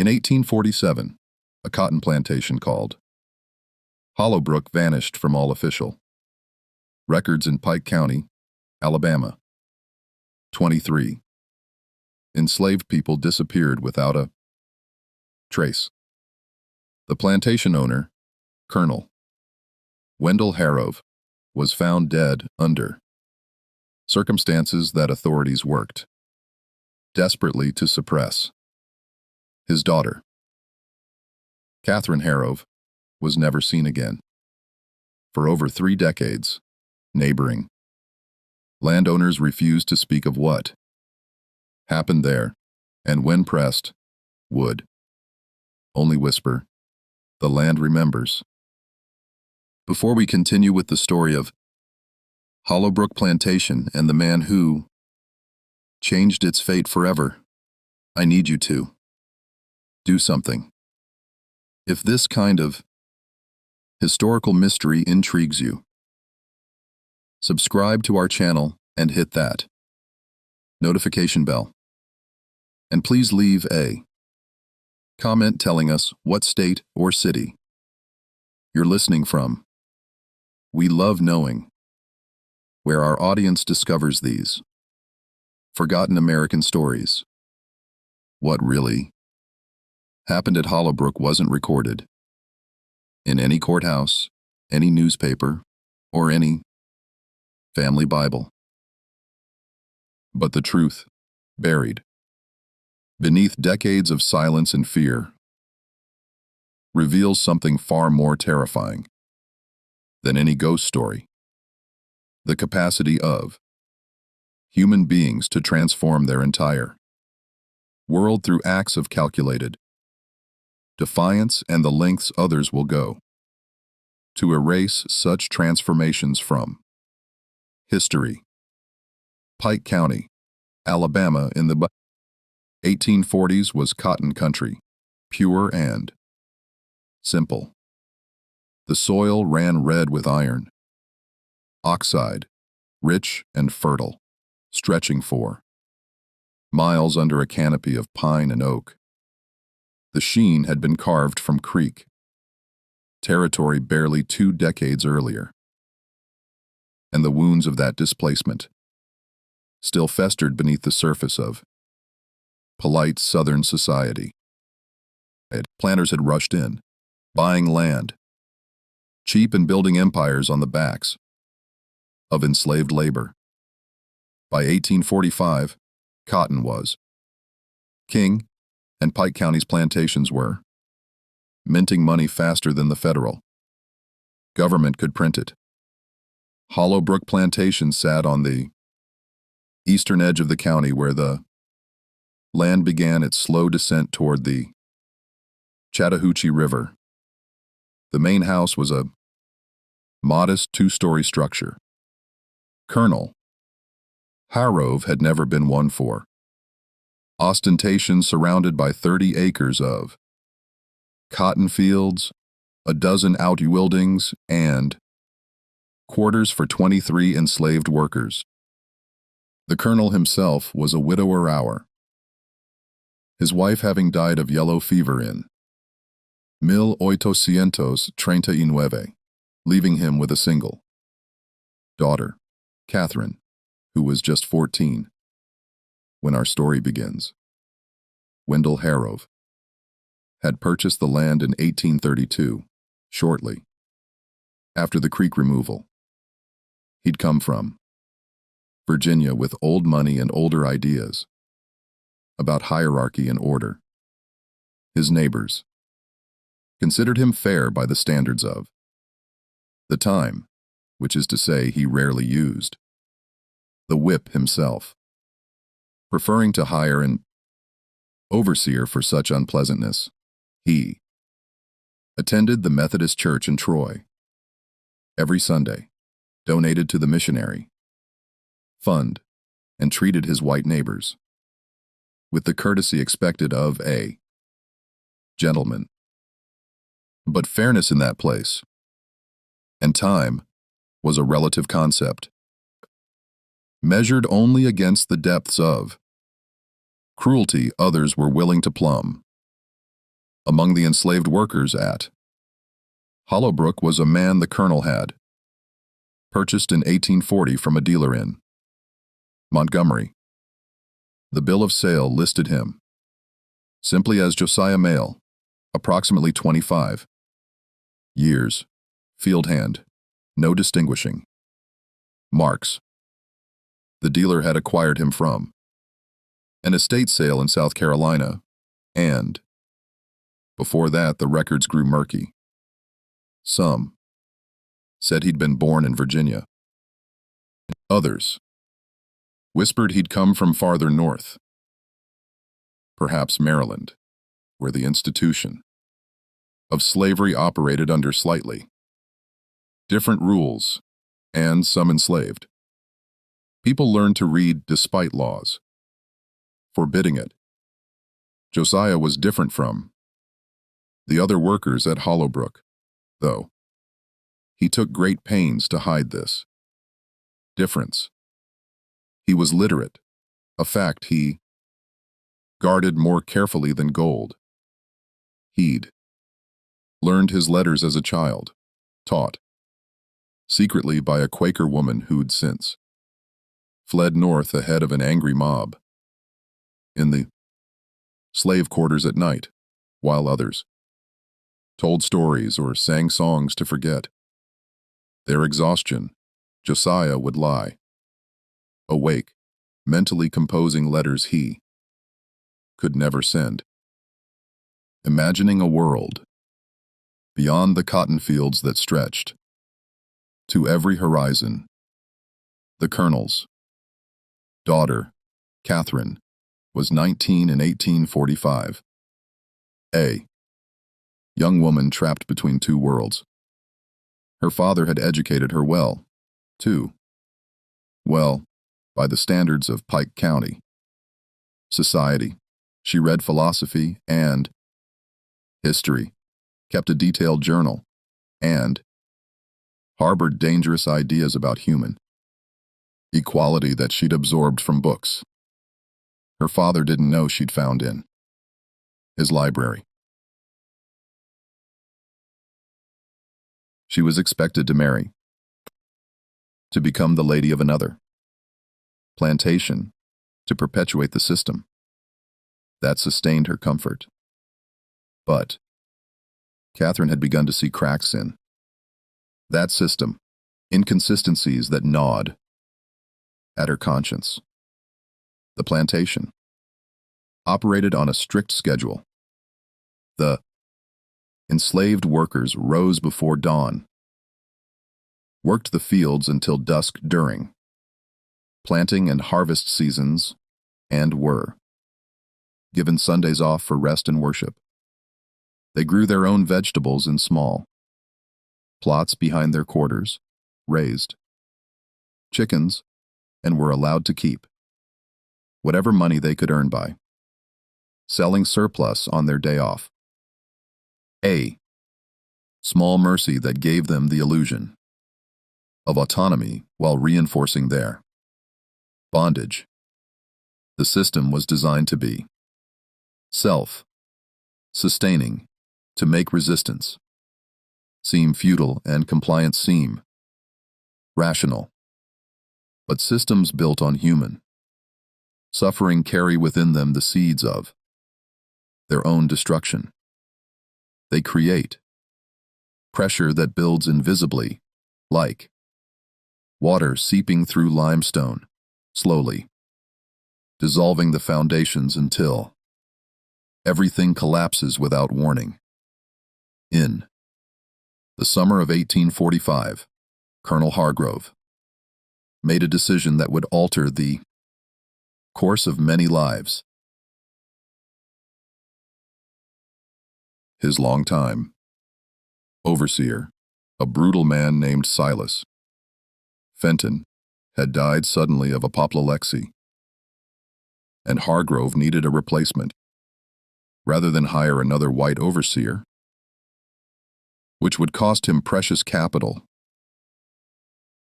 In 1847, a cotton plantation called Hollowbrook vanished from all official records in Pike County, Alabama. 23. Enslaved people disappeared without a trace. The plantation owner, Colonel Wendell Harrove, was found dead under circumstances that authorities worked desperately to suppress. His daughter, Catherine Harrove, was never seen again. For over 3 decades, neighboring landowners refused to speak of what happened there, and when pressed, would only whisper, "The land remembers." Before we continue with the story of Hollowbrook Plantation and the man who changed its fate forever, I need you to do something. If this kind of historical mystery intrigues you, subscribe to our channel and hit that notification bell. And please leave a comment telling us what state or city you're listening from. We love knowing where our audience discovers these forgotten American stories. What really happened at Hollowbrook wasn't recorded in any courthouse, any newspaper, or any family Bible. But the truth, buried beneath decades of silence and fear, reveals something far more terrifying than any ghost story: the capacity of human beings to transform their entire world through acts of calculated defiance and the lengths others will go to erase such transformations from history. Pike County, Alabama in the 1840s was cotton country, pure and simple. The soil ran red with iron oxide, rich and fertile, stretching for miles under a canopy of pine and oak. The sheen had been carved from creek territory barely 2 decades earlier, and the wounds of that displacement still festered beneath the surface of polite Southern society. Planters had rushed in, buying land cheap and building empires on the backs of enslaved labor. By 1845, cotton was king, and Pike County's plantations were minting money faster than the federal government could print it. Hollowbrook Plantation sat on the eastern edge of the county where the land began its slow descent toward the Chattahoochee River. The main house was a modest 2-story structure. Colonel Harrove had never been one for ostentation, surrounded by 30 acres of cotton fields, a dozen outbuildings, and quarters for 23 enslaved workers. The colonel himself was a widower, his wife having died of yellow fever in 1839, leaving him with a single daughter, Catherine, who was just 14 when our story begins. Wendell Harrove had purchased the land in 1832, shortly after the creek removal. He'd come from Virginia with old money and older ideas about hierarchy and order. His neighbors considered him fair by the standards of the time, which is to say he rarely used the whip himself, preferring to hire an overseer for such unpleasantness. He attended the Methodist Church in Troy every Sunday, donated to the missionary fund, and treated his white neighbors with the courtesy expected of a gentleman. But fairness in that place and time was a relative concept, measured only against the depths of cruelty others were willing to plumb. Among the enslaved workers at Hollowbrook was a man the colonel had purchased in 1840 from a dealer in Montgomery. The bill of sale listed him simply as Josiah, male, approximately 25 years, field hand, no distinguishing marks. The dealer had acquired him from an estate sale in South Carolina, and before that the records grew murky. Some said he'd been born in Virginia. Others whispered he'd come from farther north, perhaps Maryland, where the institution of slavery operated under slightly different rules, and some enslaved people learned to read despite laws forbidding it. Josiah was different from the other workers at Hollowbrook, though. He took great pains to hide this difference. He was literate, a fact he guarded more carefully than gold. He'd learned his letters as a child, taught secretly by a Quaker woman who'd since fled north ahead of an angry mob in the slave quarters at night, while others told stories or sang songs to forget their exhaustion. Josiah would lie awake, mentally composing letters he could never send, imagining a world beyond the cotton fields that stretched to every horizon. The colonel's daughter, Catherine, was 19 in 1845. A young woman trapped between two worlds. Her father had educated her well, too well, by the standards of Pike County society. She read philosophy and history, kept a detailed journal, and harbored dangerous ideas about human equality that she'd absorbed from books her father didn't know she'd found in his library. She was expected to marry, to become the lady of another plantation, to perpetuate the system that sustained her comfort. But Catherine had begun to see cracks in that system, inconsistencies that gnawed at her conscience. The plantation operated on a strict schedule. The enslaved workers rose before dawn, worked the fields until dusk during planting and harvest seasons, and were given Sundays off for rest and worship. They grew their own vegetables in small plots behind their quarters, raised chickens, and were allowed to keep whatever money they could earn by selling surplus on their day off. A small mercy that gave them the illusion of autonomy while reinforcing their bondage. The system was designed to be self-sustaining, to make resistance seem futile and compliance seem rational. But systems built on human suffering carry within them the seeds of their own destruction. They create pressure that builds invisibly, like water seeping through limestone, slowly dissolving the foundations until everything collapses without warning. In the summer of 1845, Colonel Hargrove made a decision that would alter the course of many lives. His longtime overseer, a brutal man named Silas Fenton, had died suddenly of apoplexy, and Hargrove needed a replacement. Rather than hire another white overseer, which would cost him precious capital,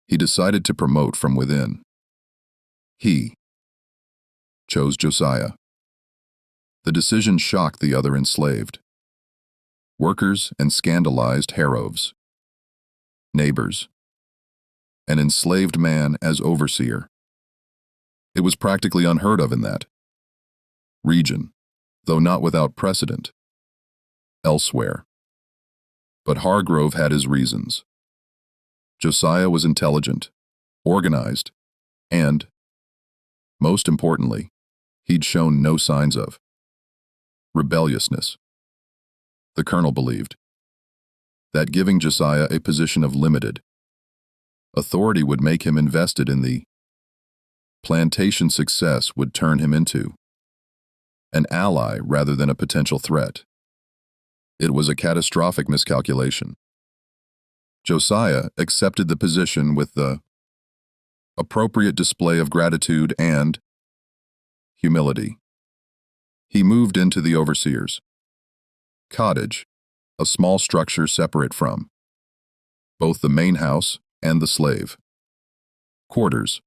he decided to promote from within. He chose Josiah. The decision shocked the other enslaved Workers and scandalized Harovs. Neighbors. An enslaved man as overseer. It was practically unheard of in that region, though not without precedent elsewhere. But Hargrove had his reasons. Josiah was intelligent, organized, and, most importantly, he'd shown no signs of rebelliousness. The colonel believed that giving Josiah a position of limited authority would make him invested in the plantation. Success would turn him into an ally rather than a potential threat. It was a catastrophic miscalculation. Josiah accepted the position with the appropriate display of gratitude and humility. He moved into the overseer's cottage, a small structure separate from both the main house and the slave quarters,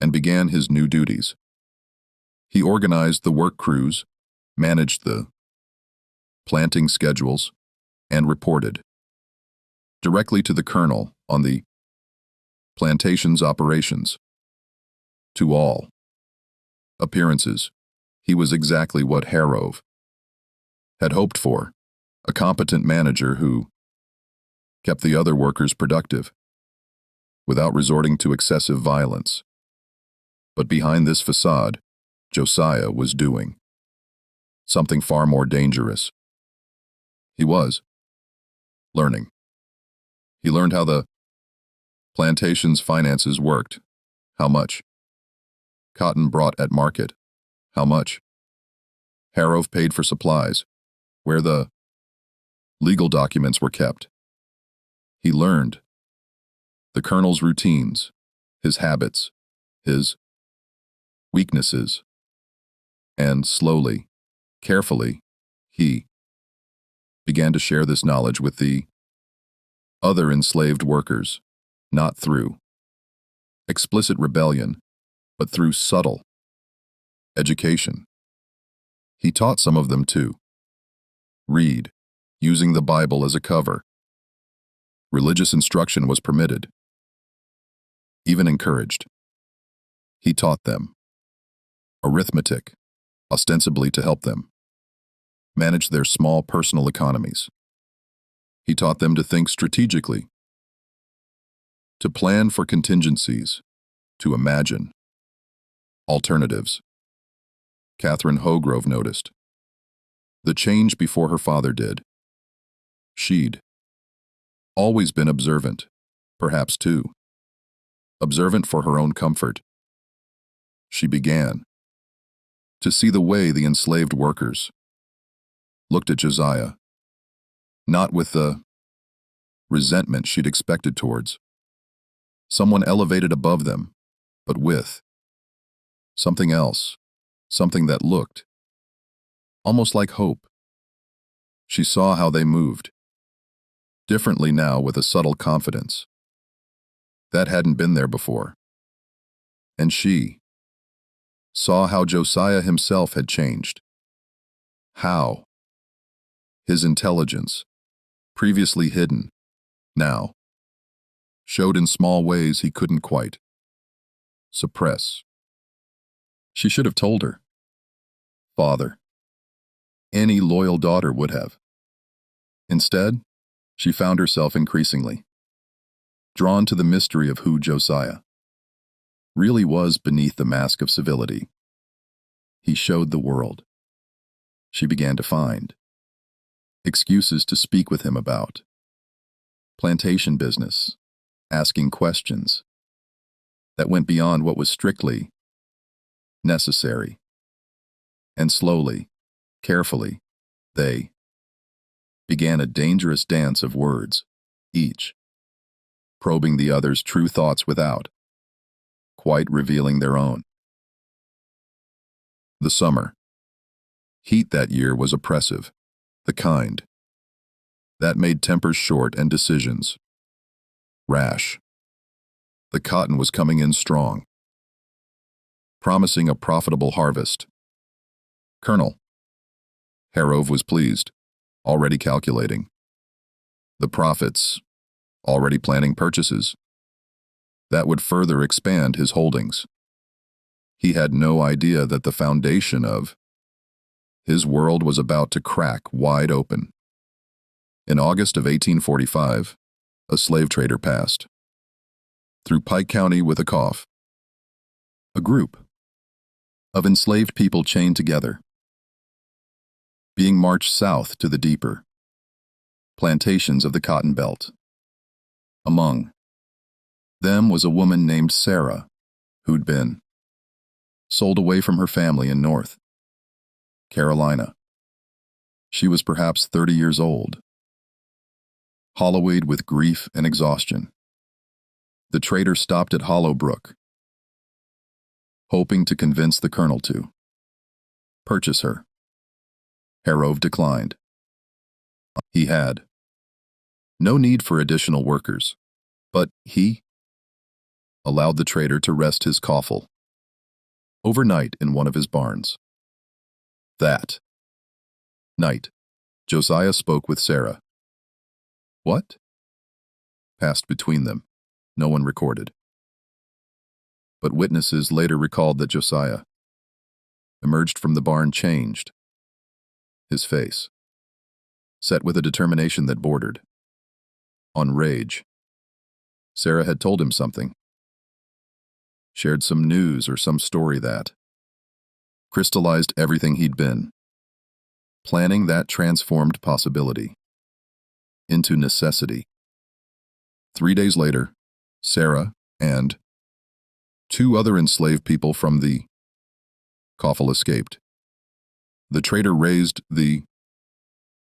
and began his new duties. He organized the work crews, managed the planting schedules, and reported directly to the colonel on the plantation's operations. To all appearances, he was exactly what Harov had hoped for, a competent manager who kept the other workers productive without resorting to excessive violence. But behind this facade, Josiah was doing something far more dangerous. He was learning. He learned how the plantation's finances worked, how much cotton brought at market, how much Harov paid for supplies, where the legal documents were kept. He learned the colonel's routines, his habits, his weaknesses, and slowly, carefully, he began to share this knowledge with the other enslaved workers, not through explicit rebellion, but through subtle education. He taught some of them to read, using the Bible as a cover. Religious instruction was permitted, even encouraged. He taught them arithmetic, ostensibly to help them manage their small personal economies. He taught them to think strategically, to plan for contingencies, to imagine alternatives. Catherine Hogrove noticed the change before her father did. She'd always been observant, perhaps too observant for her own comfort. She began to see the way the enslaved workers looked at Josiah, not with the resentment she'd expected towards someone elevated above them, but with something else, something that looked almost like hope. She saw how they moved differently now, with a subtle confidence that hadn't been there before. And she saw how Josiah himself had changed, how his intelligence, previously hidden, now showed in small ways he couldn't quite suppress. She should have told her father. Any loyal daughter would have. Instead, she found herself increasingly drawn to the mystery of who Josiah really was beneath the mask of civility he showed the world. She began to find excuses to speak with him about plantation business, asking questions that went beyond what was strictly necessary. And slowly, carefully, they began a dangerous dance of words, each probing the other's true thoughts without quite revealing their own. The summer heat that year was oppressive, the kind that made tempers short and decisions rash. The cotton was coming in strong, promising a profitable harvest. Colonel Harov was pleased. already calculating the profits, already planning purchases that would further expand his holdings. He had no idea that the foundation of his world was about to crack wide open. In August of 1845, a slave trader passed through Pike County with a cough. A group of enslaved people chained together, being marched south to the deeper plantations of the Cotton Belt. Among them was a woman named Sarah, who'd been sold away from her family in North Carolina. She was perhaps 30 years old, hollowed with grief and exhaustion. The trader stopped at Hollow Brook, hoping to convince the colonel to purchase her. Harrove declined. He had no need for additional workers, but he allowed the trader to rest his coffle overnight in one of his barns. That night, Josiah spoke with Sarah. What passed between them, no one recorded. But witnesses later recalled that Josiah emerged from the barn changed, his face set with a determination that bordered on rage. Sarah had told him something, shared some news or some story that crystallized everything he'd been planning, that transformed possibility into necessity. 3 days later, Sarah and 2 other enslaved people from the coffle escaped. The trader raised the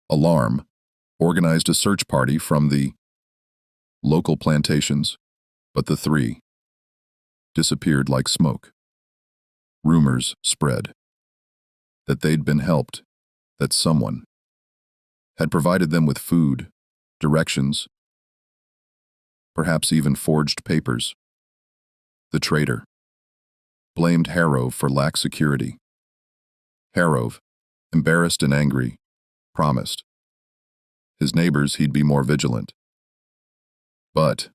alarm, organized a search party from the local plantations, but the 3 disappeared like smoke. Rumors spread that they'd been helped, that someone had provided them with food, directions, perhaps even forged papers. The trader blamed Harrove for lack security. Harrove, embarrassed and angry, promised his neighbors he'd be more vigilant. But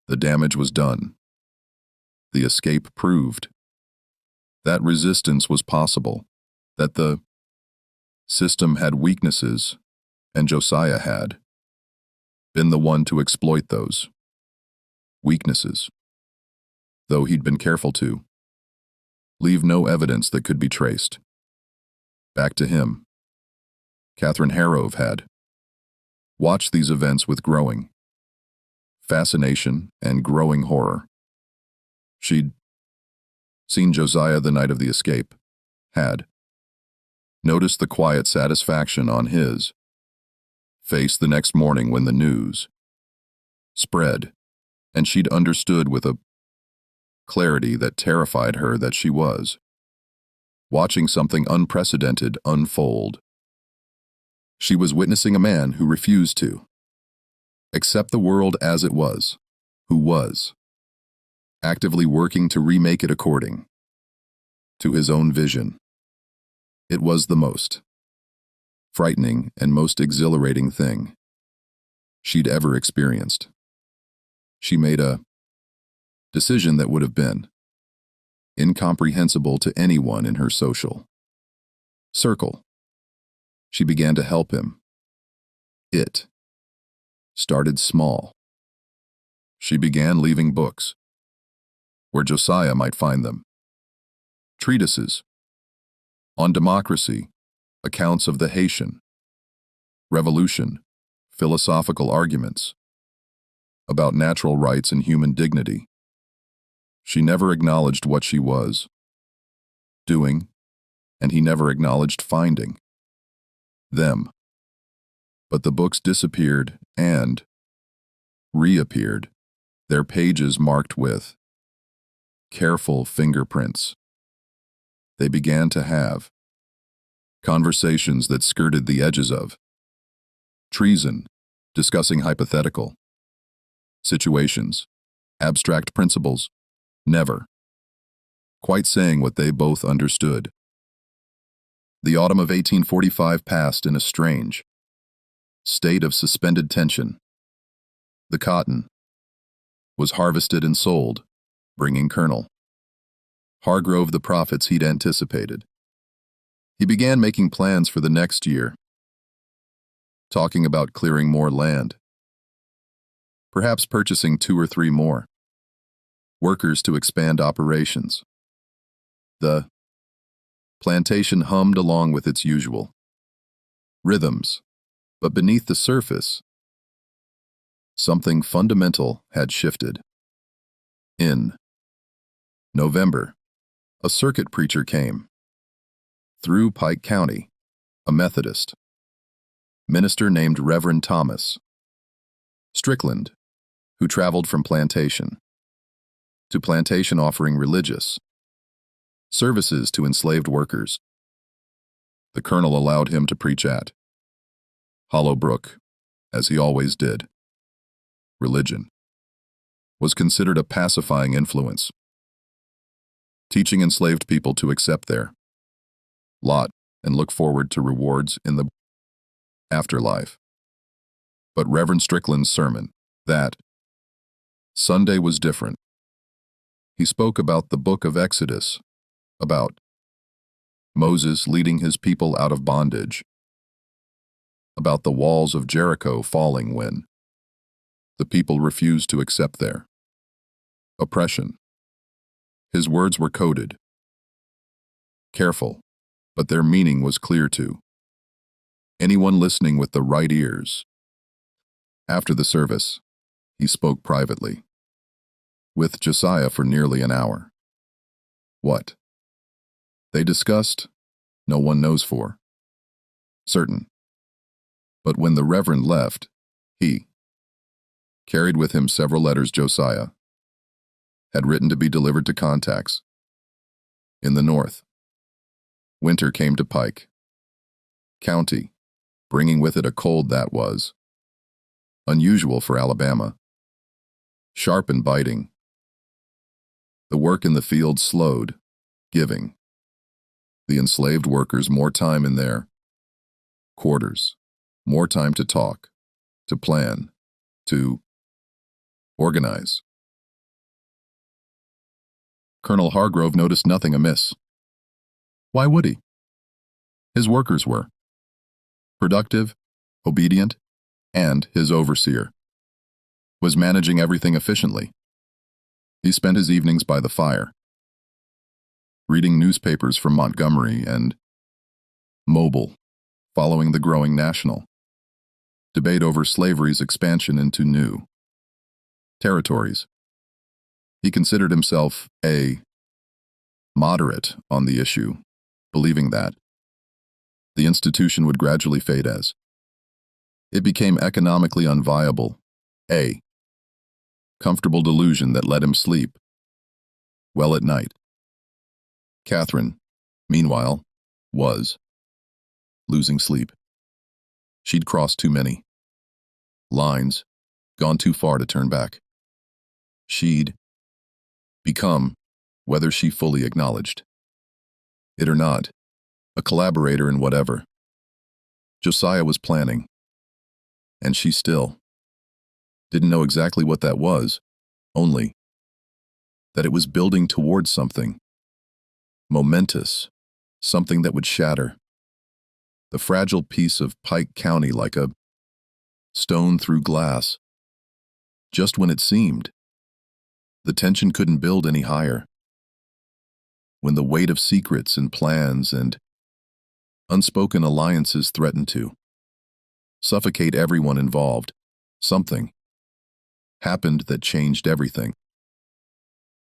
the damage was done. The escape proved that resistance was possible, that the system had weaknesses, and Josiah had been the one to exploit those weaknesses, though he'd been careful to leave no evidence that could be traced back to him. Catherine Harrove had watched these events with growing fascination and growing horror. She'd seen Josiah the night of the escape, had noticed the quiet satisfaction on his face the next morning when the news spread, and she'd understood with a clarity that terrified her that she was watching something unprecedented unfold. She was witnessing a man who refused to accept the world as it was, who was actively working to remake it according to his own vision. It was the most frightening and most exhilarating thing she'd ever experienced. She made a decision that would have been incomprehensible to anyone in her social circle. She began to help him. It started small. She began leaving books where Josiah might find them. Treatises on democracy, accounts of the Haitian Revolution, philosophical arguments about natural rights and human dignity. She never acknowledged what she was doing, and he never acknowledged finding them. But the books disappeared and reappeared, their pages marked with careful fingerprints. They began to have conversations that skirted the edges of treason, discussing hypothetical situations, abstract principles, never quite saying what they both understood. The autumn of 1845 passed in a strange state of suspended tension. The cotton was harvested and sold, bringing Colonel Hargrove the profits he'd anticipated. He began making plans for the next year, talking about clearing more land, perhaps purchasing 2 or 3 more workers to expand operations. The plantation hummed along with its usual rhythms, but beneath the surface, something fundamental had shifted. In November, a circuit preacher came through Pike County, a Methodist minister named Reverend Thomas Strickland, who traveled from plantation to plantation offering religious services to enslaved workers. The colonel allowed him to preach at Hollow Brook, as he always did. Religion was considered a pacifying influence, teaching enslaved people to accept their lot and look forward to rewards in the afterlife. But Reverend Strickland's sermon that Sunday was different. He spoke about the book of Exodus, about Moses leading his people out of bondage, about the walls of Jericho falling when the people refused to accept their oppression. His words were coded, careful, but their meaning was clear to anyone listening with the right ears. After the service, he spoke privately with Josiah for nearly an hour. What they discussed, no one knows for certain. But when the Reverend left, he carried with him several letters Josiah had written to be delivered to contacts in the north. Winter came to Pike County, bringing with it a cold that was unusual for Alabama, sharp and biting. The work in the field slowed, giving the enslaved workers more time in their quarters, more time to talk, to plan, to organize. Colonel Hargrove noticed nothing amiss. Why would he? His workers were productive, obedient, and his overseer was managing everything efficiently. He spent his evenings by the fire, reading newspapers from Montgomery and Mobile, following the growing national debate over slavery's expansion into new territories. He considered himself a moderate on the issue, believing that the institution would gradually fade as it became economically unviable, a comfortable delusion that let him sleep well at night. Catherine, meanwhile, was losing sleep. She'd crossed too many lines, gone too far to turn back. She'd become, whether she fully acknowledged it or not, a collaborator in whatever Josiah was planning, and she still didn't know exactly what that was, only that it was building towards something momentous, something that would shatter the fragile piece of Pike County like a stone through glass. Just when it seemed the tension couldn't build any higher, when the weight of secrets and plans and unspoken alliances threatened to suffocate everyone involved, something happened that changed everything.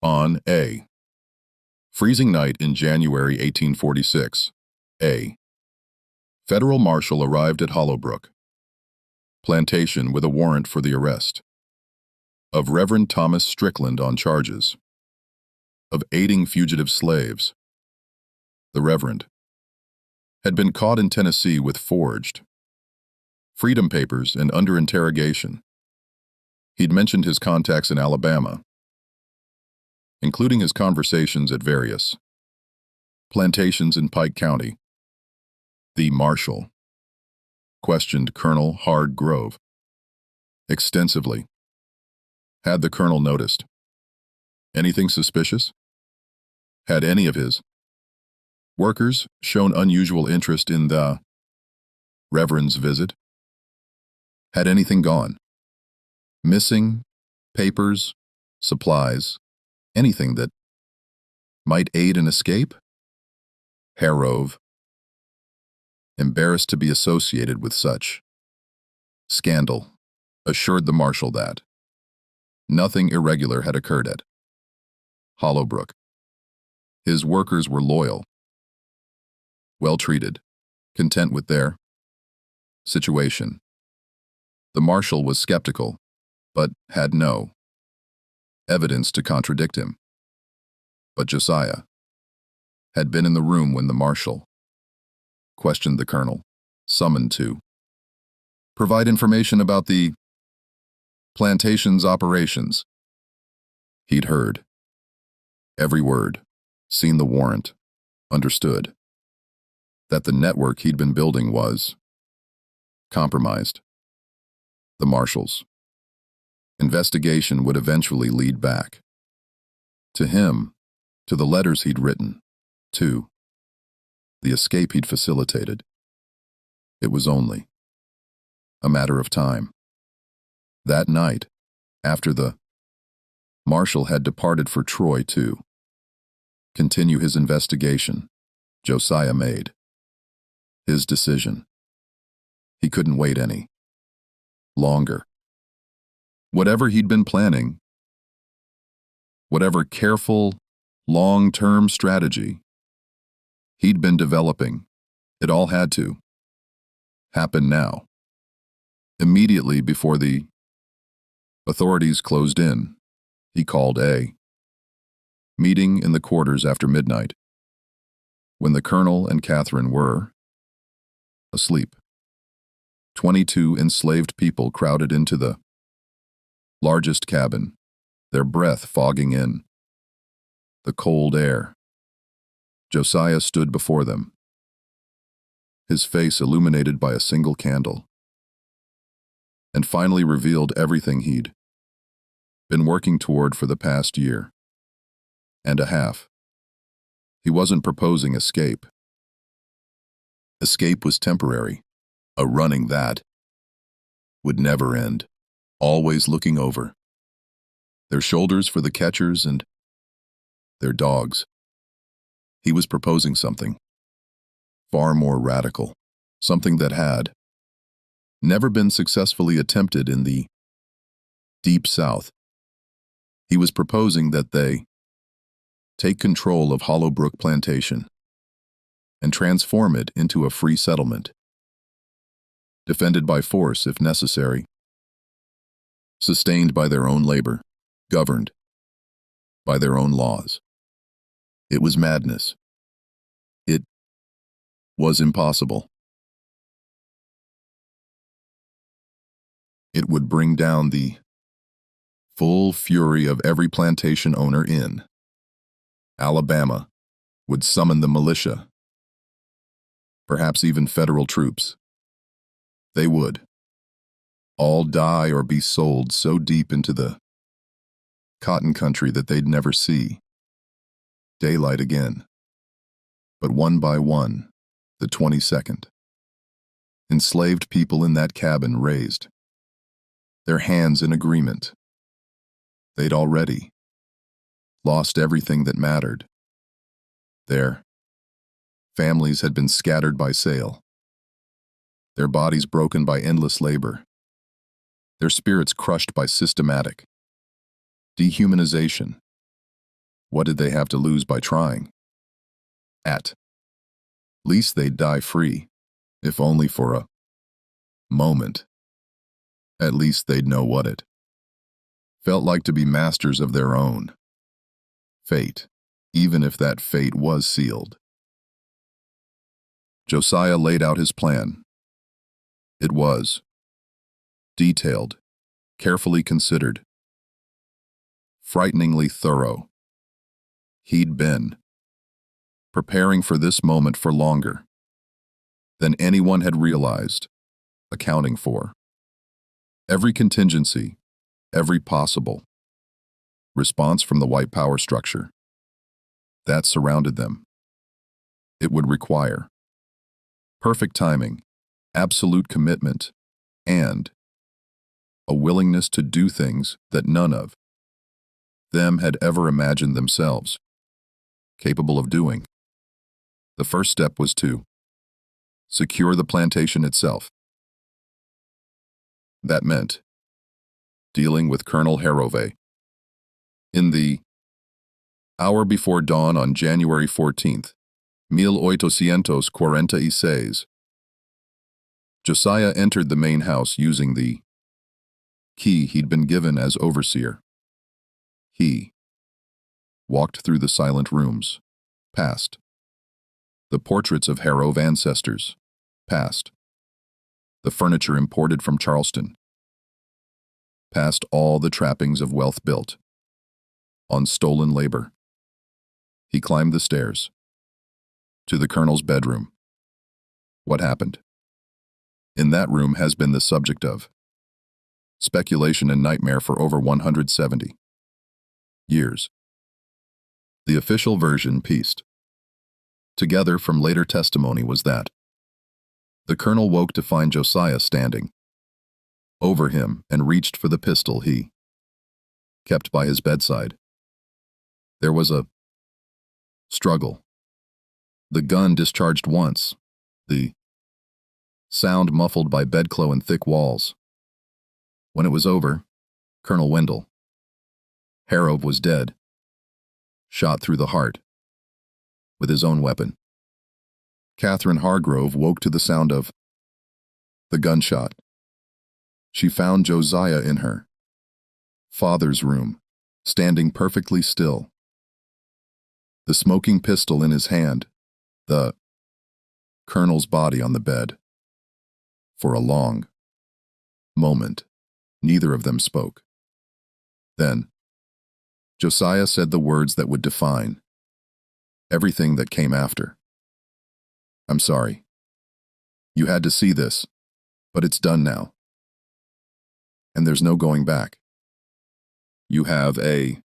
On a freezing night in January 1846, a federal marshal arrived at Hollowbrook plantation with a warrant for the arrest of Reverend Thomas Strickland on charges of aiding fugitive slaves. The Reverend had been caught in Tennessee with forged freedom papers and under interrogation. He'd mentioned his contacts in Alabama, including his conversations at various plantations in Pike County. The marshal questioned Colonel Hardgrove extensively. Had the colonel noticed anything suspicious? Had any of his workers shown unusual interest in the Reverend's visit? Had anything gone missing? Papers, supplies, anything that might aid an escape? Harrove, embarrassed to be associated with such scandal, assured the marshal that nothing irregular had occurred at Hollowbrook. His workers were loyal, well treated, content with their situation. The marshal was skeptical, but had no evidence to contradict him. But Josiah had been in the room when the marshal questioned the colonel, summoned to provide information about the plantation's operations. He'd heard every word, seen the warrant, understood that the network he'd been building was compromised. The marshal's investigation would eventually lead back to him, to the letters he'd written, to the escape he'd facilitated. It was only a matter of time. That night, after the marshal had departed for Troy to continue his investigation, Josiah made his decision. He couldn't wait any longer. Whatever he'd been planning, whatever careful, long-term strategy he'd been developing, it all had to happen now. Immediately before the authorities closed in, he called a meeting in the quarters after midnight, when the colonel and Catherine were asleep. 22 enslaved people crowded into the largest cabin, their breath fogging in the cold air. Josiah stood before them, his face illuminated by a single candle, and finally revealed everything he'd been working toward for the past year and a half. He wasn't proposing escape. Escape was temporary, a running that would never end, always looking over their shoulders for the catchers and their dogs. He was proposing something far more radical, something that had never been successfully attempted in the Deep South. He was proposing that they take control of Hollowbrook Plantation and transform it into a free settlement, defended by force if necessary, sustained by their own labor, governed by their own laws. It was madness. It was impossible. It would bring down the full fury of every plantation owner in Alabama, would summon the militia, perhaps even federal troops. They would all die or be sold so deep into the cotton country that they'd never see daylight again. But one by one, the 22nd enslaved people in that cabin raised their hands in agreement. They'd already lost everything that mattered. Their families had been scattered by sale, their bodies broken by endless labor, their spirits crushed by systematic dehumanization. What did they have to lose by trying? At least they'd die free, if only for a moment. At least they'd know what it felt like to be masters of their own fate, even if that fate was sealed. Josiah laid out his plan. It was detailed, carefully considered, frighteningly thorough. He'd been preparing for this moment for longer than anyone had realized. accounting for every contingency, every possible response from the white power structure that surrounded them. It would require perfect timing, absolute commitment, and a willingness to do things that none of them had ever imagined themselves capable of doing. The first step was to secure the plantation itself. That meant dealing with Colonel Harrove. In the hour before dawn on January 14th, 1846, Josiah entered the main house using the key he'd been given as overseer. He walked through the silent rooms, past the portraits of Harrove ancestors, past the furniture imported from Charleston, past all the trappings of wealth built on stolen labor. He climbed the stairs to the colonel's bedroom. What happened in that room has been the subject of speculation and nightmare for over 170 years. The official version, pieced together from later testimony, was that the colonel woke to find Josiah standing over him and reached for the pistol he kept by his bedside. There was a struggle. The gun discharged once, the sound muffled by bedclothes and thick walls. When it was over, Colonel Wendell Harrove was dead, shot through the heart with his own weapon. Catherine Hargrove woke to the sound of the gunshot. She found Josiah in her father's room, standing perfectly still, the smoking pistol in his hand, the colonel's body on the bed. For a long moment, neither of them spoke. Then, Josiah said the words that would define everything that came after. "I'm sorry. You had to see this, but it's done now. And there's no going back. You have a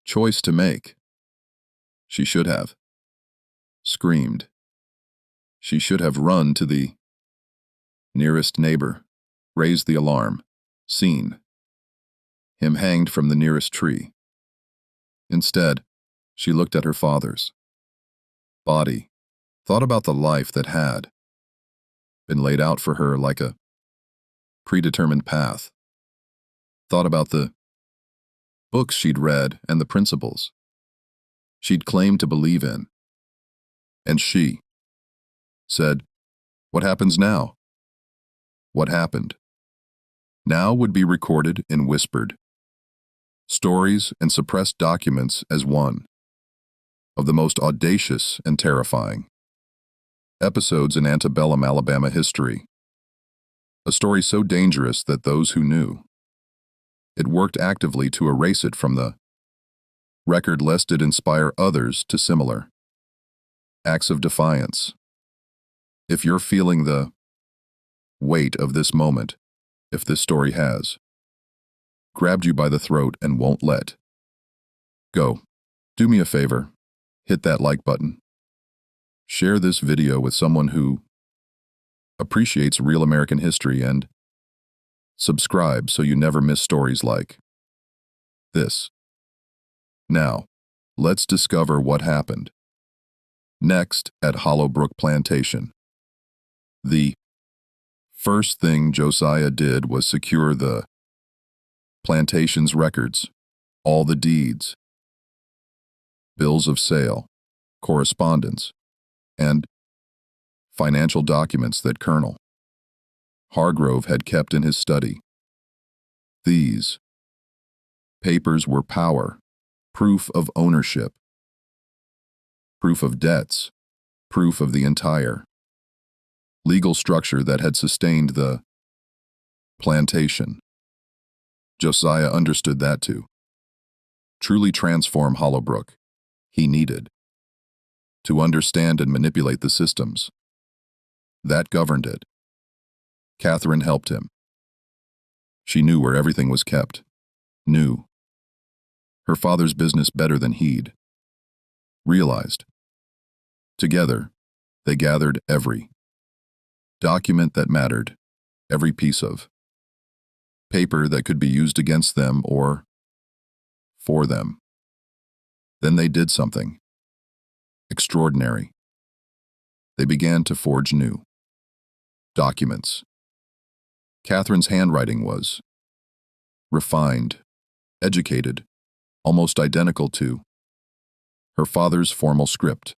choice to make." She should have screamed. She should have run to the nearest neighbor, raised the alarm, seen him hanged from the nearest tree. Instead, she looked at her father's body, thought about the life that had been laid out for her like a predetermined path, thought about the books she'd read and the principles she'd claimed to believe in. And she said, "What happens now?" What happened now would be recorded in whispered stories and suppressed documents as one of the most audacious and terrifying episodes in antebellum Alabama history. A story so dangerous that those who knew it worked actively to erase it from the record lest it inspire others to similar acts of defiance. If you're feeling the weight of this moment, if this story has grabbed you by the throat and won't let go, do me a favor, hit that like button. Share this video with someone who appreciates real American history, and subscribe so you never miss stories like this. Now, let's discover what happened next at Hollowbrook Plantation. The first thing Josiah did was secure the plantation's records, all the deeds, bills of sale, correspondence, and financial documents that Colonel Hargrove had kept in his study. These papers were power, proof of ownership, proof of debts, proof of the entire legal structure that had sustained the plantation. Josiah understood that to truly transform Hollowbrook, he needed to understand and manipulate the systems that governed it. Catherine helped him. She knew where everything was kept. Knew her father's business better than he'd realized. Together, they gathered every document that mattered, every piece of paper that could be used against them or for them. Then they did something extraordinary. They began to forge new documents. Catherine's handwriting was refined, educated, almost identical to her father's formal script.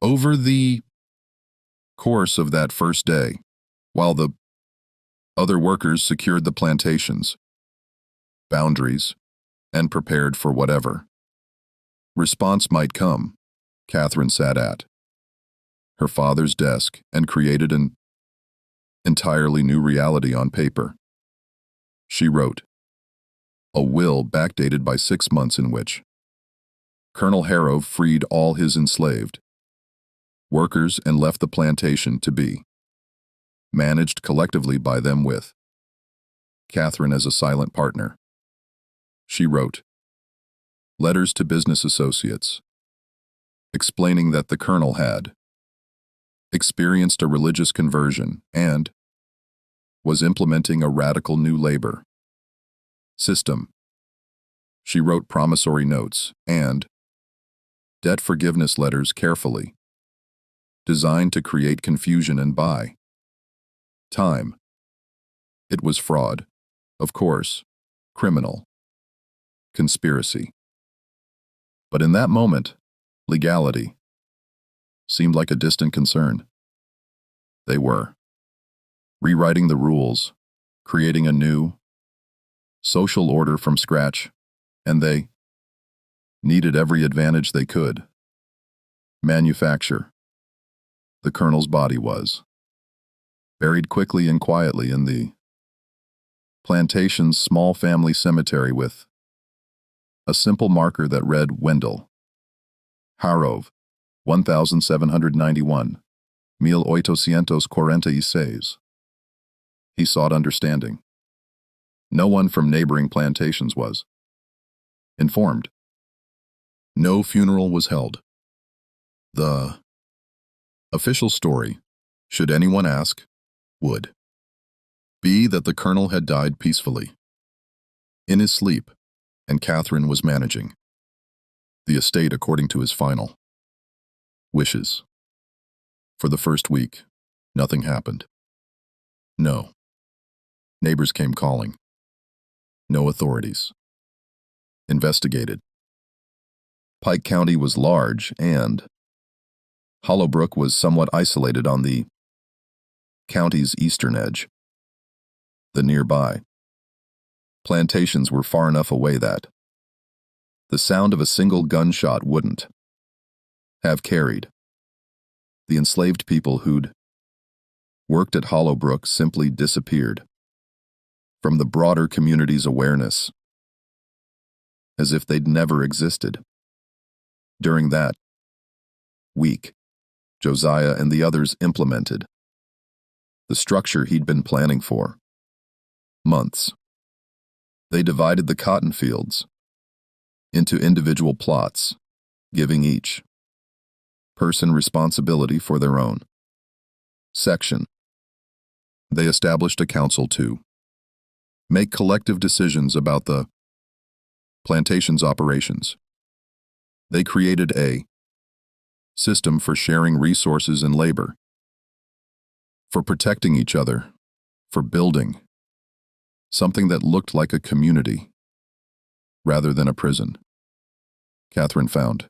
Over the course of that first day, while the other workers secured the plantation's boundaries and prepared for whatever response might come, Catherine sat at her father's desk and created an entirely new reality on paper. She wrote a will backdated by 6 months in which Colonel Harrow freed all his enslaved workers and left the plantation to be managed collectively by them with Catherine as a silent partner. She wrote letters to business associates, explaining that the colonel had experienced a religious conversion and was implementing a radical new labor system. She wrote promissory notes and debt forgiveness letters carefully, designed to create confusion and buy time. It was fraud, of course, criminal, conspiracy. But in that moment, legality seemed like a distant concern. They were rewriting the rules, creating a new social order from scratch, and they needed every advantage they could manufacture. The colonel's body was buried quickly and quietly in the plantation's small family cemetery with a simple marker that read Wendell Harrow, 1791, 1846. He sought understanding. No one from neighboring plantations was informed. No funeral was held. The official story, should anyone ask, would be that the colonel had died peacefully, in his sleep, and Catherine was managing the estate according to his final wishes. For the first week, nothing happened. No neighbors came calling. No authorities investigated. Pike County was large and Hollowbrook was somewhat isolated on the county's eastern edge. The nearby plantations were far enough away that the sound of a single gunshot wouldn't have carried. The enslaved people who'd worked at Hollowbrook simply disappeared from the broader community's awareness, as if they'd never existed. During that week, Josiah and the others implemented the structure he'd been planning for months. They divided the cotton fields into individual plots, giving each person responsibility for their own section. They established a council to make collective decisions about the plantation's operations. They created a system for sharing resources and labor, for protecting each other, for building something that looked like a community rather than a prison. Catherine found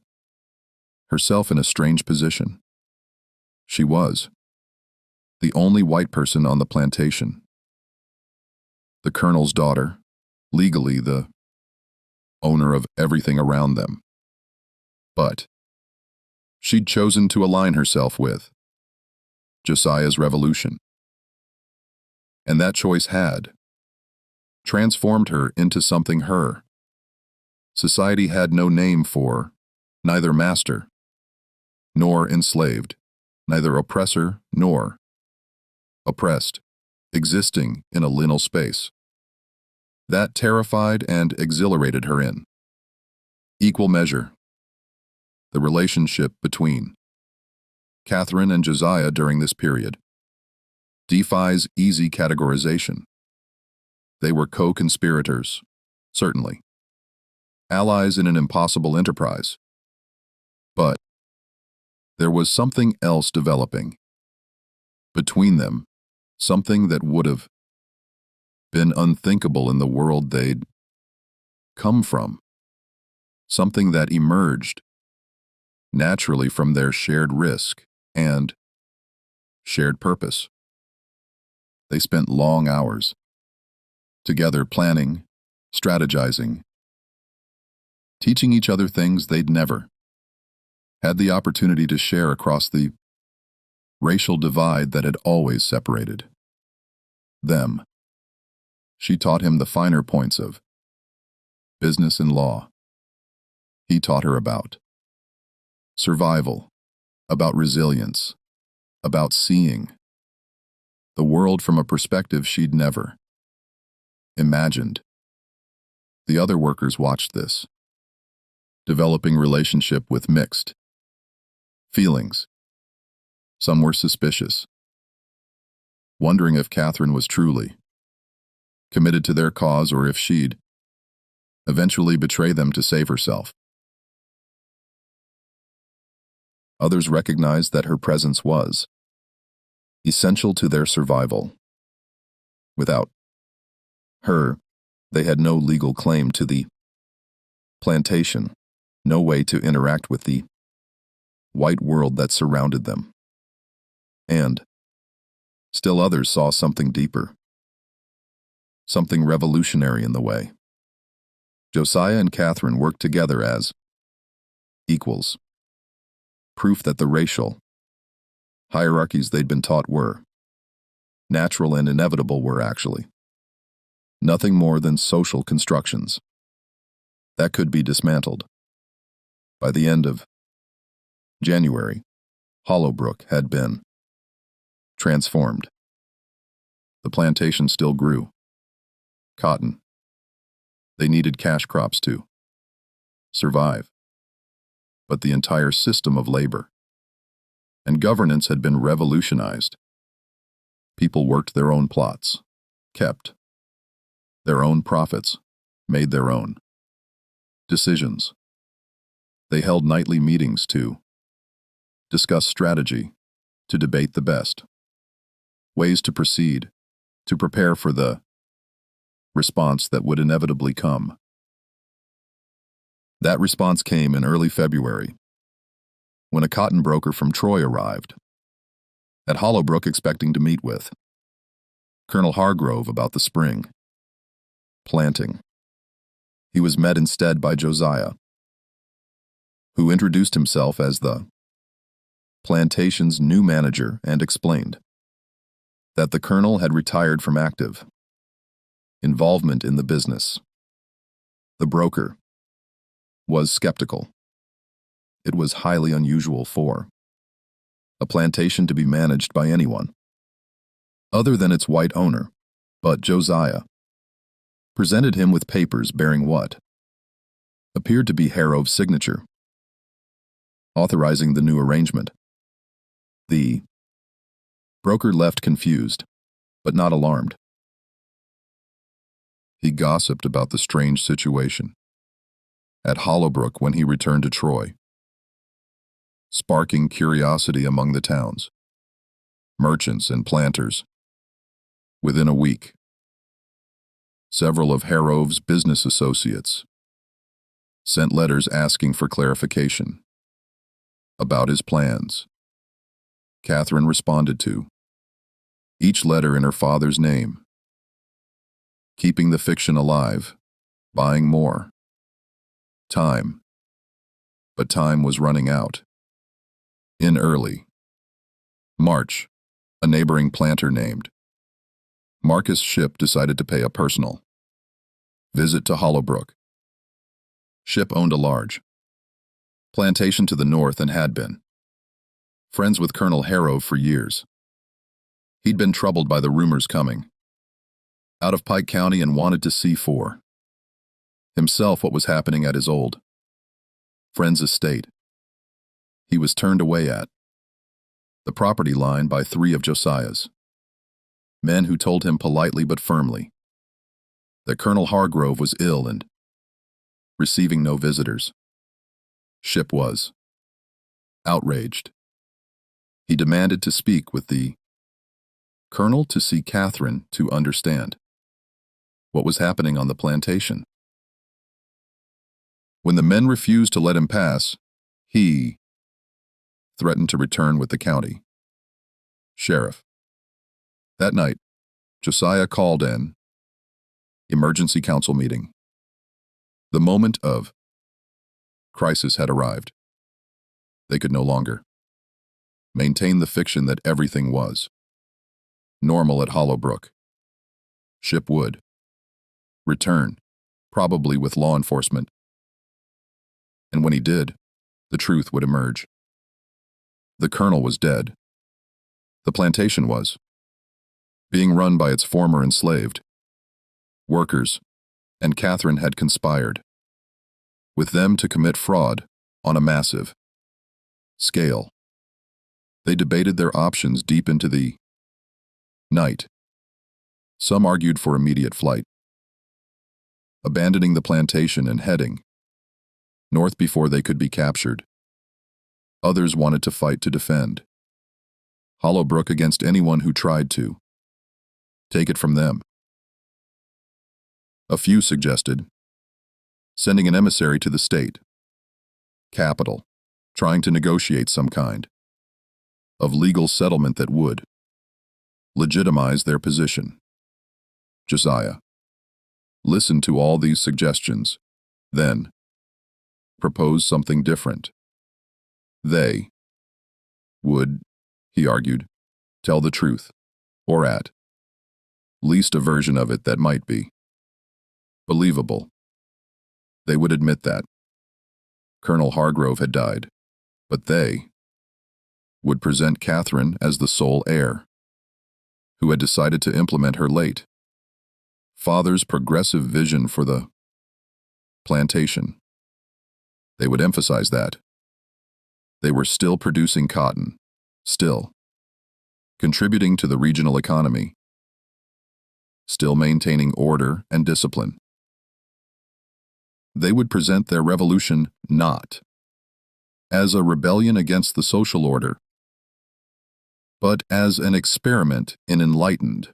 herself in a strange position. She was the only white person on the plantation, the colonel's daughter, legally the owner of everything around them. But she'd chosen to align herself with Josiah's revolution. And that choice had transformed her into something her society had no name for, neither master nor enslaved, neither oppressor nor oppressed. existing in a liminal space. That terrified and exhilarated her in equal measure. The relationship between Catherine and Josiah during this period defies easy categorization. They were co-conspirators, certainly, allies in an impossible enterprise. But there was something else developing between them, something that would have been unthinkable in the world they'd come from, something that emerged naturally from their shared risk and shared purpose. They spent long hours together planning, strategizing, teaching each other things they'd never had the opportunity to share across the racial divide that had always separated them. She taught him the finer points of business and law. He taught her about survival, about resilience, about seeing the world from a perspective she'd never imagined. The other workers watched this, developing relationship with mixed feelings. Some were suspicious, wondering if Catherine was truly committed to their cause or if she'd eventually betray them to save herself. Others recognized that her presence was essential to their survival. Without her, they had no legal claim to the plantation, no way to interact with the white world that surrounded them. And still others saw something deeper, something revolutionary in the way Josiah and Catherine worked together as equals, proof that the racial hierarchies they'd been taught were natural and inevitable were actually nothing more than social constructions that could be dismantled. By the end of January, Hollowbrook had been transformed. The plantation still grew cotton. They needed cash crops to survive. But the entire system of labor and governance had been revolutionized. People worked their own plots, kept their own profits, made their own decisions. They held nightly meetings to discuss strategy, to debate the best ways to proceed, to prepare for the response that would inevitably come. That response came in early February, when a cotton broker from Troy arrived at Hollowbrook expecting to meet with Colonel Hargrove about the spring planting. He was met instead by Josiah, who introduced himself as the plantation's new manager and explained that the colonel had retired from active involvement in the business. The broker was skeptical. It was highly unusual for a plantation to be managed by anyone other than its white owner, but Josiah presented him with papers bearing what appeared to be Harrove's signature, authorizing the new arrangement. The broker left confused, but not alarmed. He gossiped about the strange situation at Hollowbrook when he returned to Troy, sparking curiosity among the town's merchants and planters. Within a week, several of Harrove's business associates sent letters asking for clarification about his plans. Catherine responded to each letter in her father's name, keeping the fiction alive, buying more time. But time was running out. In early March, a neighboring planter named Marcus Shipp decided to pay a personal visit to Hollowbrook. Shipp owned a large plantation to the north and had been friends with Colonel Harrove for years. He'd been troubled by the rumors coming out of Pike County and wanted to see for himself what was happening at his old friend's estate. He was turned away at the property line by 3 of Josiah's men who told him politely but firmly that Colonel Hargrove was ill and receiving no visitors. Ship was outraged. He demanded to speak with the colonel to see Catherine to understand what was happening on the plantation. When the men refused to let him pass, he threatened to return with the county sheriff. That night, Josiah called an emergency council meeting. The moment of crisis had arrived. They could no longer maintain the fiction that everything was normal at Hollowbrook. Ship would return, probably with law enforcement. And when he did, the truth would emerge. The colonel was dead. The plantation was being run by its former enslaved workers, and Catherine had conspired with them to commit fraud on a massive scale. They debated their options deep into the night. Some argued for immediate flight, abandoning the plantation and heading north before they could be captured. Others wanted to fight to defend Hollowbrook against anyone who tried to take it from them. A few suggested sending an emissary to the state capital, trying to negotiate some kind of legal settlement that would legitimize their position. Josiah listened to all these suggestions, then proposed something different. They would, he argued, tell the truth, or at least a version of it that might be believable. They would admit that Colonel Hargrove had died, but they would present Catherine as the sole heir, who had decided to implement her late father's progressive vision for the plantation. They would emphasize that they were still producing cotton, still contributing to the regional economy, still maintaining order and discipline. They would present their revolution not as a rebellion against the social order, but as an experiment in enlightened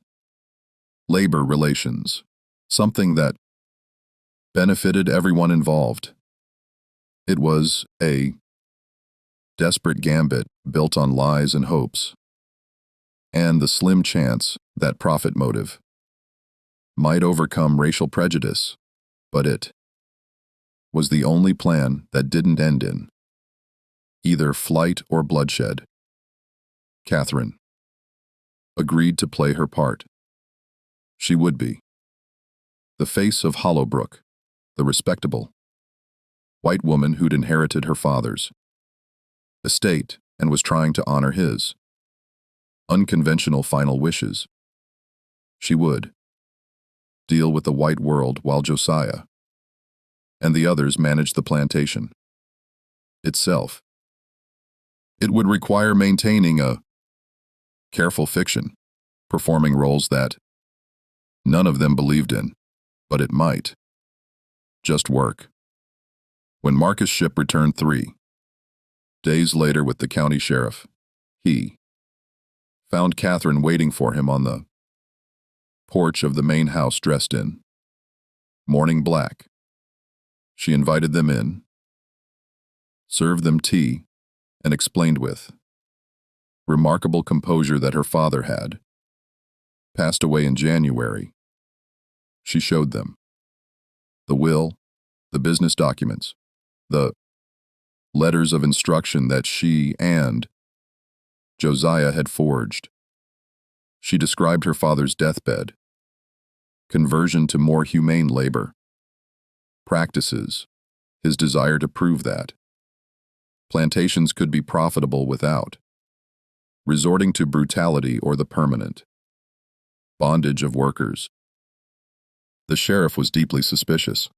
labor relations, something that benefited everyone involved. It was a desperate gambit built on lies and hopes, and the slim chance that profit motive might overcome racial prejudice, but it was the only plan that didn't end in either flight or bloodshed. Catherine agreed to play her part. She would be the face of Hollowbrook, the respectable white woman who'd inherited her father's estate and was trying to honor his unconventional final wishes. She would deal with the white world while Josiah and the others managed the plantation itself. It would require maintaining a careful fiction, performing roles that none of them believed in, but it might just work. When Marcus Ship returned 3 days later with the county sheriff, he found Catherine waiting for him on the porch of the main house dressed in mourning black. She invited them in, served them tea, and explained with remarkable composure that her father had passed away in January. She showed them the will, the business documents, the letters of instruction that she and Josiah had forged. She described her father's deathbed, conversion to more humane labor practices, his desire to prove that plantations could be profitable without resorting to brutality or the permanent bondage of workers. The sheriff was deeply suspicious.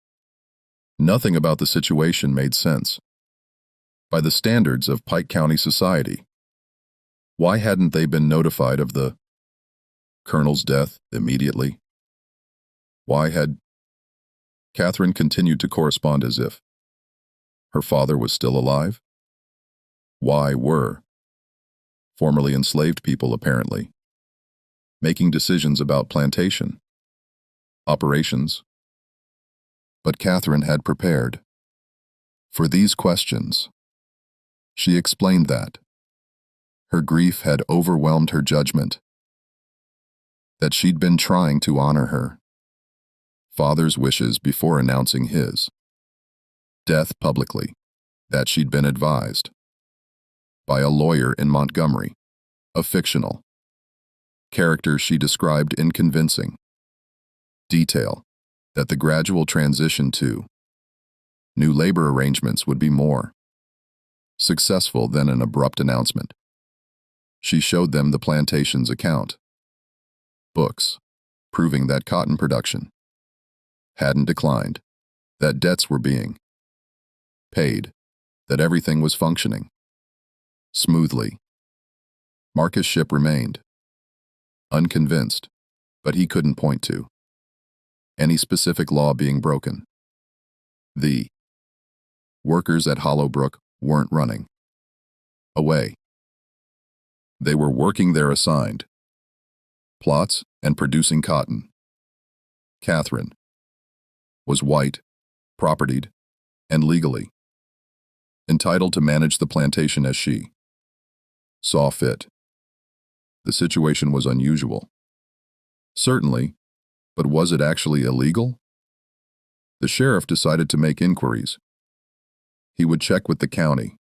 Nothing about the situation made sense. By the standards of Pike County society, why hadn't they been notified of the colonel's death immediately? Why had Catherine continued to correspond as if her father was still alive? Why were formerly enslaved people, apparently, making decisions about plantation operations? But Catherine had prepared for these questions. She explained that her grief had overwhelmed her judgment, that she'd been trying to honor her father's wishes before announcing his death publicly, that she'd been advised by a lawyer in Montgomery, a fictional character she described in convincing detail, that the gradual transition to new labor arrangements would be more successful than an abrupt announcement. She showed them the plantation's account books, proving that cotton production hadn't declined, that debts were being paid, that everything was functioning smoothly. Marcus Shipp remained unconvinced, but he couldn't point to any specific law being broken. The workers at Hollowbrook weren't running away. They were working their assigned plots and producing cotton. Catherine was white, propertied, and legally entitled to manage the plantation as she saw fit. The situation was unusual. Certainly, but was it actually illegal? The sheriff decided to make inquiries. He would check with the county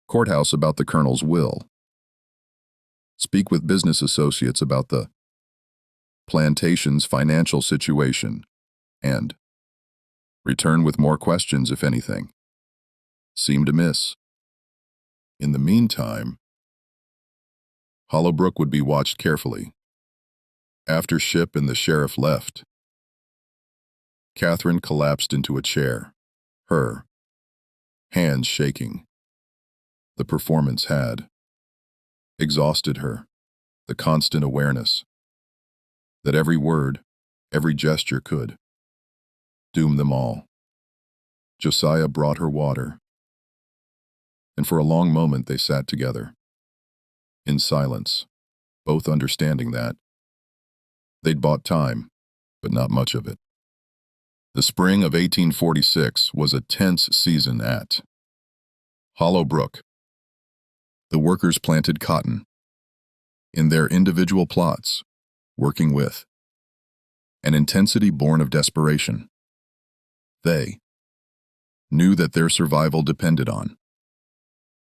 courthouse about the colonel's will, speak with business associates about the plantation's financial situation, and return with more questions if anything seemed amiss. In the meantime, Hollowbrook would be watched carefully. After Shipp and the sheriff left, Catherine collapsed into a chair, her hands shaking. The performance had exhausted her, the constant awareness that every word, every gesture could doom them all. Josiah brought her water, and for a long moment they sat together, in silence, both understanding that they'd bought time, but not much of it. The spring of 1846 was a tense season at Hollowbrook. The workers planted cotton in their individual plots, working with an intensity born of desperation. They knew that their survival depended on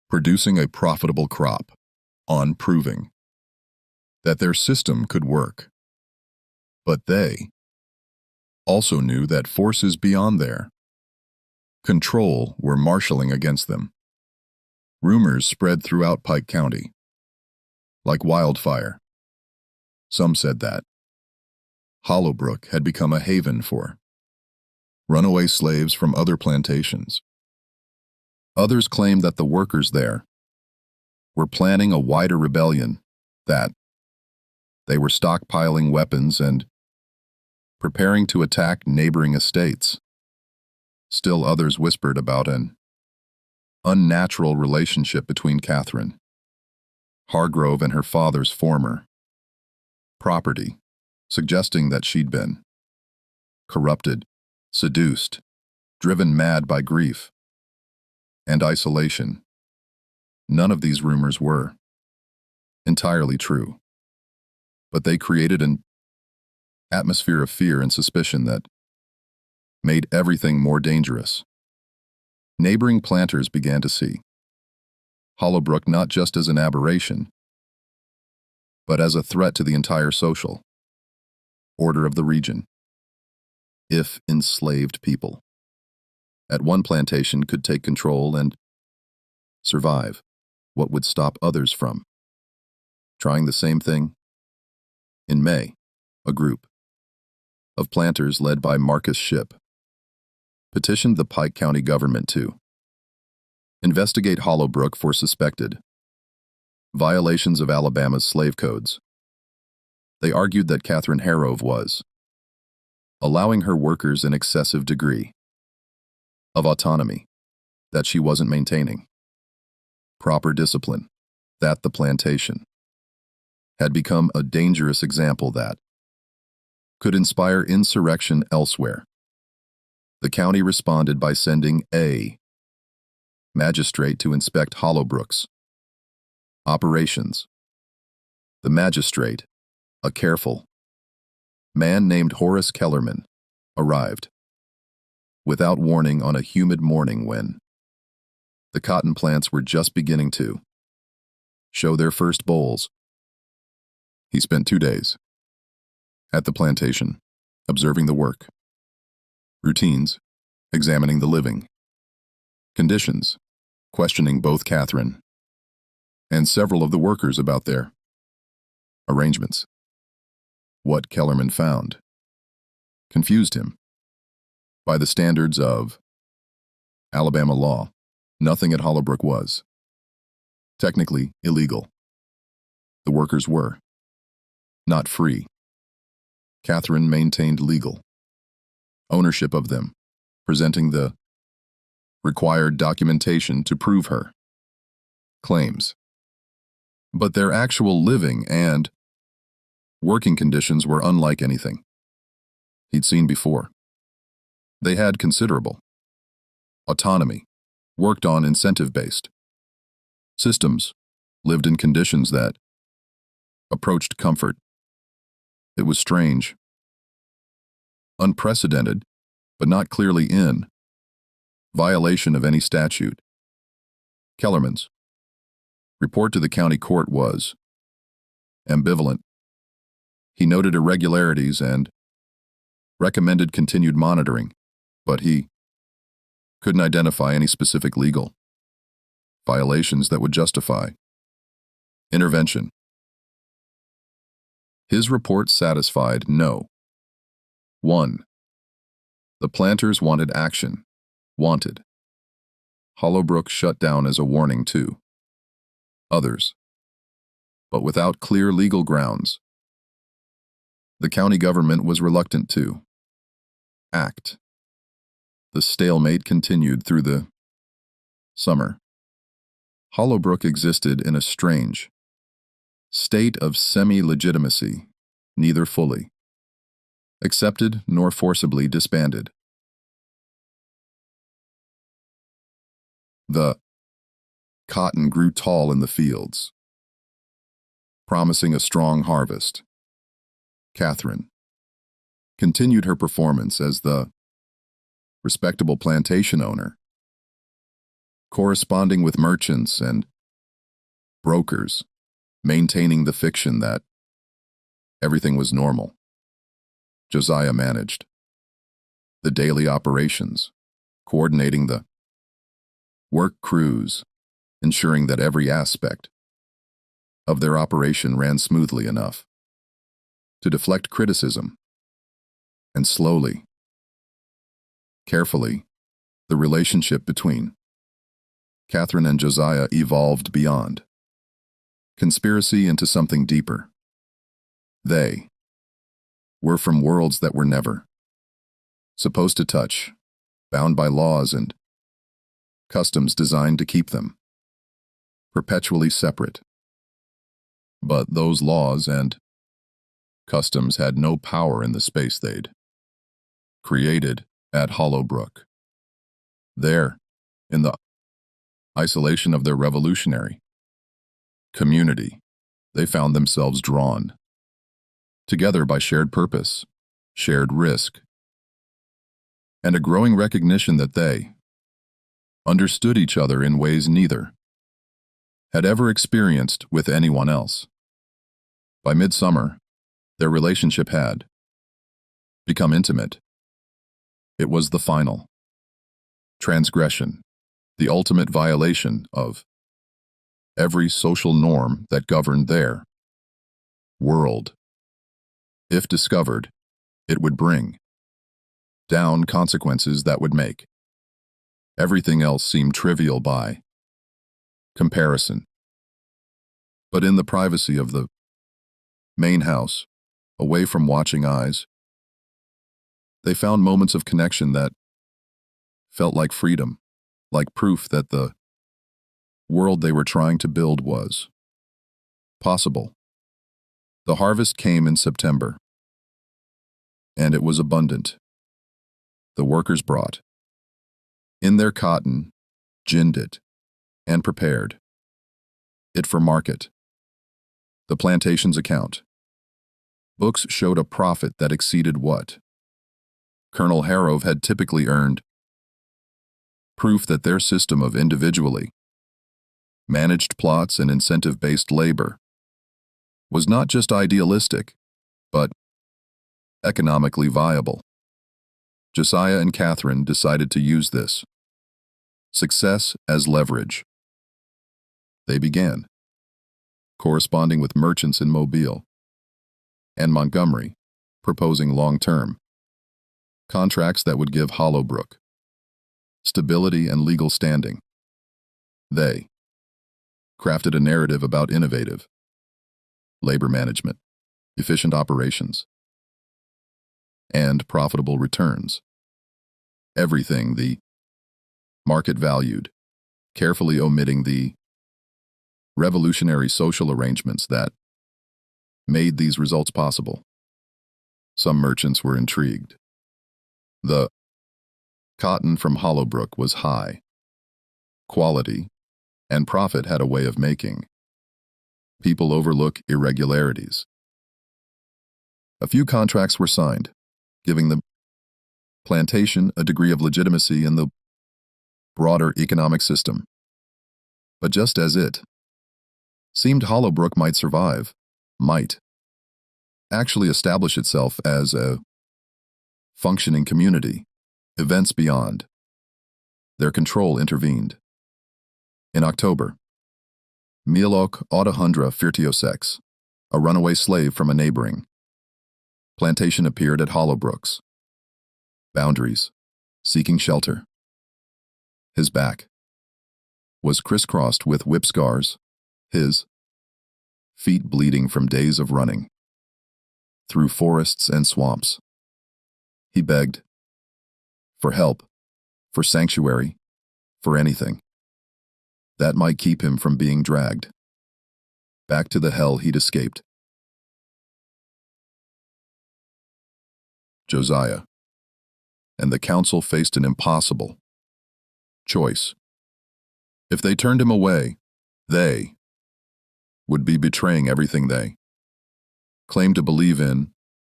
producing a profitable crop, on proving that their system could work. But they also knew that forces beyond their control were marshaling against them. Rumors spread throughout Pike County like wildfire. Some said that Hollowbrook had become a haven for runaway slaves from other plantations. Others claimed that the workers there were planning a wider rebellion, that they were stockpiling weapons and preparing to attack neighboring estates. Still others whispered about an unnatural relationship between Catherine Hargrove and her father's former property, suggesting that she'd been corrupted, seduced, driven mad by grief and isolation. None of these rumors were entirely true, but they created an atmosphere of fear and suspicion that made everything more dangerous. Neighboring planters began to see Hollowbrook not just as an aberration, but as a threat to the entire social order of the region. If enslaved people at one plantation could take control and survive, what would stop others from trying the same thing. In May, a group of planters led by Marcus Shipp petitioned the Pike County government to investigate Hollowbrook for suspected violations of Alabama's slave codes. They argued that Catherine Harrove was allowing her workers an excessive degree of autonomy, that she wasn't maintaining proper discipline, that the plantation had become a dangerous example that could inspire insurrection elsewhere. The county responded by sending a magistrate to inspect Hollowbrook's operations. The magistrate, a careful man named Horace Kellerman, arrived without warning on a humid morning when the cotton plants were just beginning to show their first bolls. He spent 2 days at the plantation, observing the work, routines, examining the living conditions, questioning both Catherine and several of the workers about their arrangements. What Kellerman found confused him. By the standards of Alabama law, nothing at Hollowbrook was technically illegal. The workers were not free. Catherine maintained legal ownership of them, presenting the required documentation to prove her claims. But their actual living and working conditions were unlike anything he'd seen before. They had considerable autonomy, worked on incentive-based systems, lived in conditions that approached comfort. It was strange, unprecedented, but not clearly in violation of any statute. Kellerman's report to the county court was ambivalent. He noted irregularities and recommended continued monitoring, but he couldn't identify any specific legal violations that would justify intervention. His report satisfied no. 1. The planters wanted action. Wanted Hollowbrook shut down as a warning to others, but without clear legal grounds. The county government was reluctant to act. The stalemate continued through the summer. Hollowbrook existed in a strange state of semi-legitimacy, neither fully accepted nor forcibly disbanded. The cotton grew tall in the fields, promising a strong harvest. Catherine continued her performance as the respectable plantation owner, corresponding with merchants and brokers, maintaining the fiction that everything was normal. Josiah managed the daily operations, coordinating the work crews, ensuring that every aspect of their operation ran smoothly enough to deflect criticism. And slowly, carefully, the relationship between Catherine and Josiah evolved beyond conspiracy into something deeper. They were from worlds that were never supposed to touch, bound by laws and customs designed to keep them perpetually separate. But those laws and customs had no power in the space they'd created at Hollowbrook. There, in the isolation of their revolutionary community, they found themselves drawn together by shared purpose, shared risk, and a growing recognition that they understood each other in ways neither had ever experienced with anyone else. By midsummer, their relationship had become intimate. It was the final transgression, the ultimate violation of every social norm that governed their world. If discovered, it would bring down consequences that would make everything else seem trivial by comparison. But in the privacy of the main house, away from watching eyes, they found moments of connection that felt like freedom, like proof that the world they were trying to build was possible. The harvest came in September, and it was abundant. The workers brought in their cotton, ginned it, and prepared it for market. The plantation's account books showed a profit that exceeded what Colonel Harrove had typically earned, proof that their system of individually managed plots and incentive-based labor was not just idealistic, but economically viable. Josiah and Catherine decided to use this success as leverage. They began corresponding with merchants in Mobile and Montgomery, proposing long-term contracts that would give Hollowbrook stability and legal standing. They crafted a narrative about innovative labor management, efficient operations, and profitable returns. Everything the market valued, carefully omitting the revolutionary social arrangements that made these results possible. Some merchants were intrigued. The cotton from Hollowbrook was high quality, and profit had a way of making people overlook irregularities. A few contracts were signed, giving the plantation a degree of legitimacy in the broader economic system. But just as it seemed Hollowbrook might survive, might actually establish itself as a functioning community, events beyond their control intervened. In October, Milok Audahundra Firtiosex, a runaway slave from a neighboring plantation, appeared at Hollowbrook's boundaries, seeking shelter. His back was crisscrossed with whip scars, his feet bleeding from days of running through forests and swamps. He begged for help, for sanctuary, for anything that might keep him from being dragged back to the hell he'd escaped. Josiah and the council faced an impossible choice. If they turned him away, they would be betraying everything they claimed to believe in,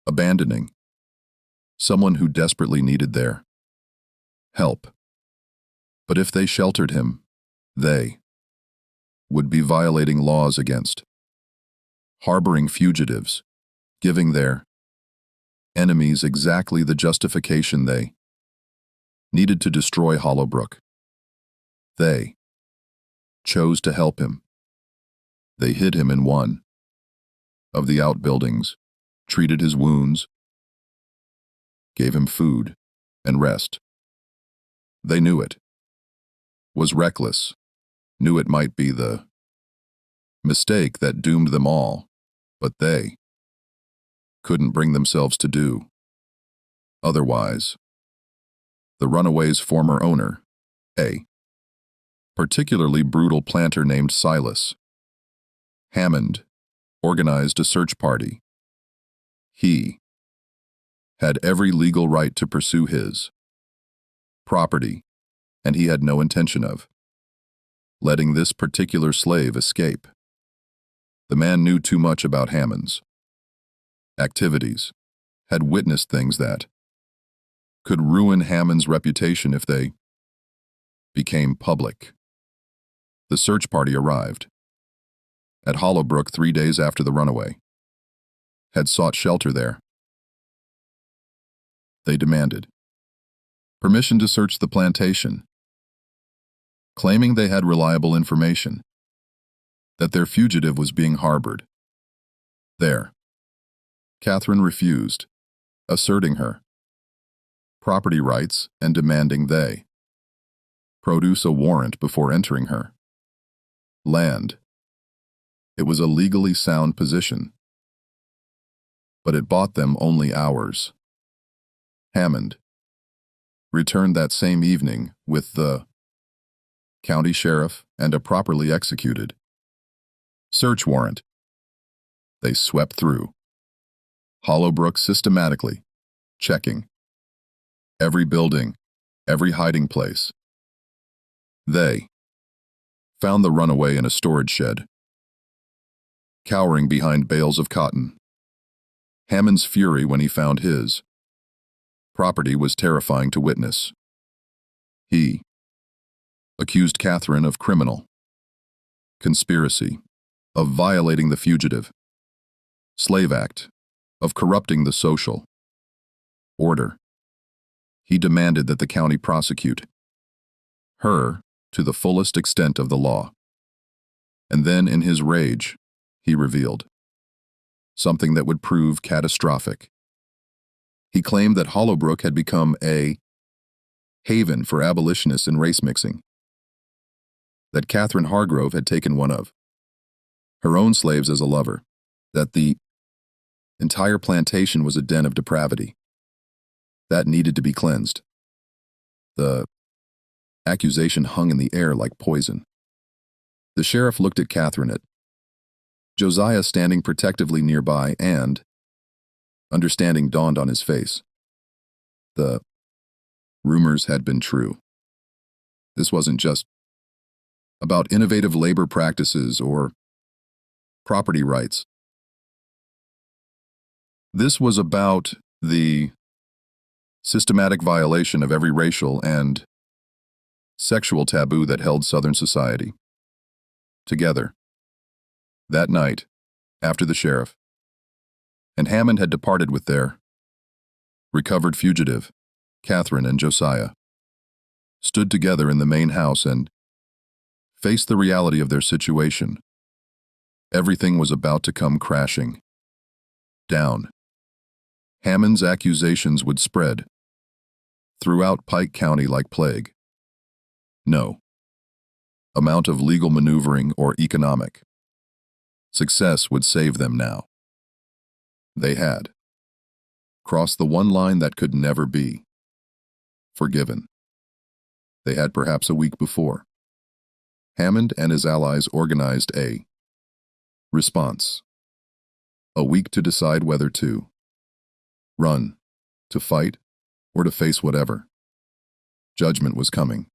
abandoning someone who desperately needed their help. But if they sheltered him, they would be violating laws against harboring fugitives, giving their enemies exactly the justification they needed to destroy Hollowbrook. They chose to help him. They hid him in one of the outbuildings, treated his wounds, gave him food and rest. They knew it was reckless, knew it might be the mistake that doomed them all, but they couldn't bring themselves to do otherwise. The runaway's former owner, a particularly brutal planter named Silas Hammond, organized a search party. He had every legal right to pursue his property, and he had no intention of letting this particular slave escape. The man knew too much about Hammond's activities, had witnessed things that could ruin Hammond's reputation if they became public. The search party arrived at Hollowbrook 3 days after the runaway had sought shelter there. They demanded permission to search the plantation, claiming they had reliable information that their fugitive was being harbored. There. Catherine refused, asserting her property rights and demanding they produce a warrant before entering her land. It was a legally sound position, but it bought them only hours. Hammond returned that same evening with the county sheriff and a properly executed search warrant. They swept through Hollowbrook systematically, checking every building, every hiding place. They found the runaway in a storage shed, cowering behind bales of cotton. Hammond's fury when he found his property was terrifying to witness. He accused Catherine of criminal conspiracy, of violating the Fugitive Slave Act, of corrupting the social order. He demanded that the county prosecute her to the fullest extent of the law. And then, in his rage, he revealed something that would prove catastrophic. He claimed that Hollowbrook had become a haven for abolitionists and race mixing, that Catherine Hargrove had taken one of her own slaves as a lover, that the entire plantation was a den of depravity that needed to be cleansed. The accusation hung in the air like poison. The sheriff looked at Catherine, at Josiah standing protectively nearby, and understanding dawned on his face. The rumors had been true. This wasn't just about innovative labor practices or property rights. This was about the systematic violation of every racial and sexual taboo that held Southern society together. That night, after the sheriff and Hammond had departed with their recovered fugitive, Catherine and Josiah stood together in the main house and faced the reality of their situation. Everything was about to come crashing down. Hammond's accusations would spread throughout Pike County like plague. No amount of legal maneuvering or economic success would save them now. They had crossed the one line that could never be forgiven. They had perhaps a week before. Hammond and his allies organized a response. A week to decide whether to run, to fight, or to face whatever. Judgment was coming.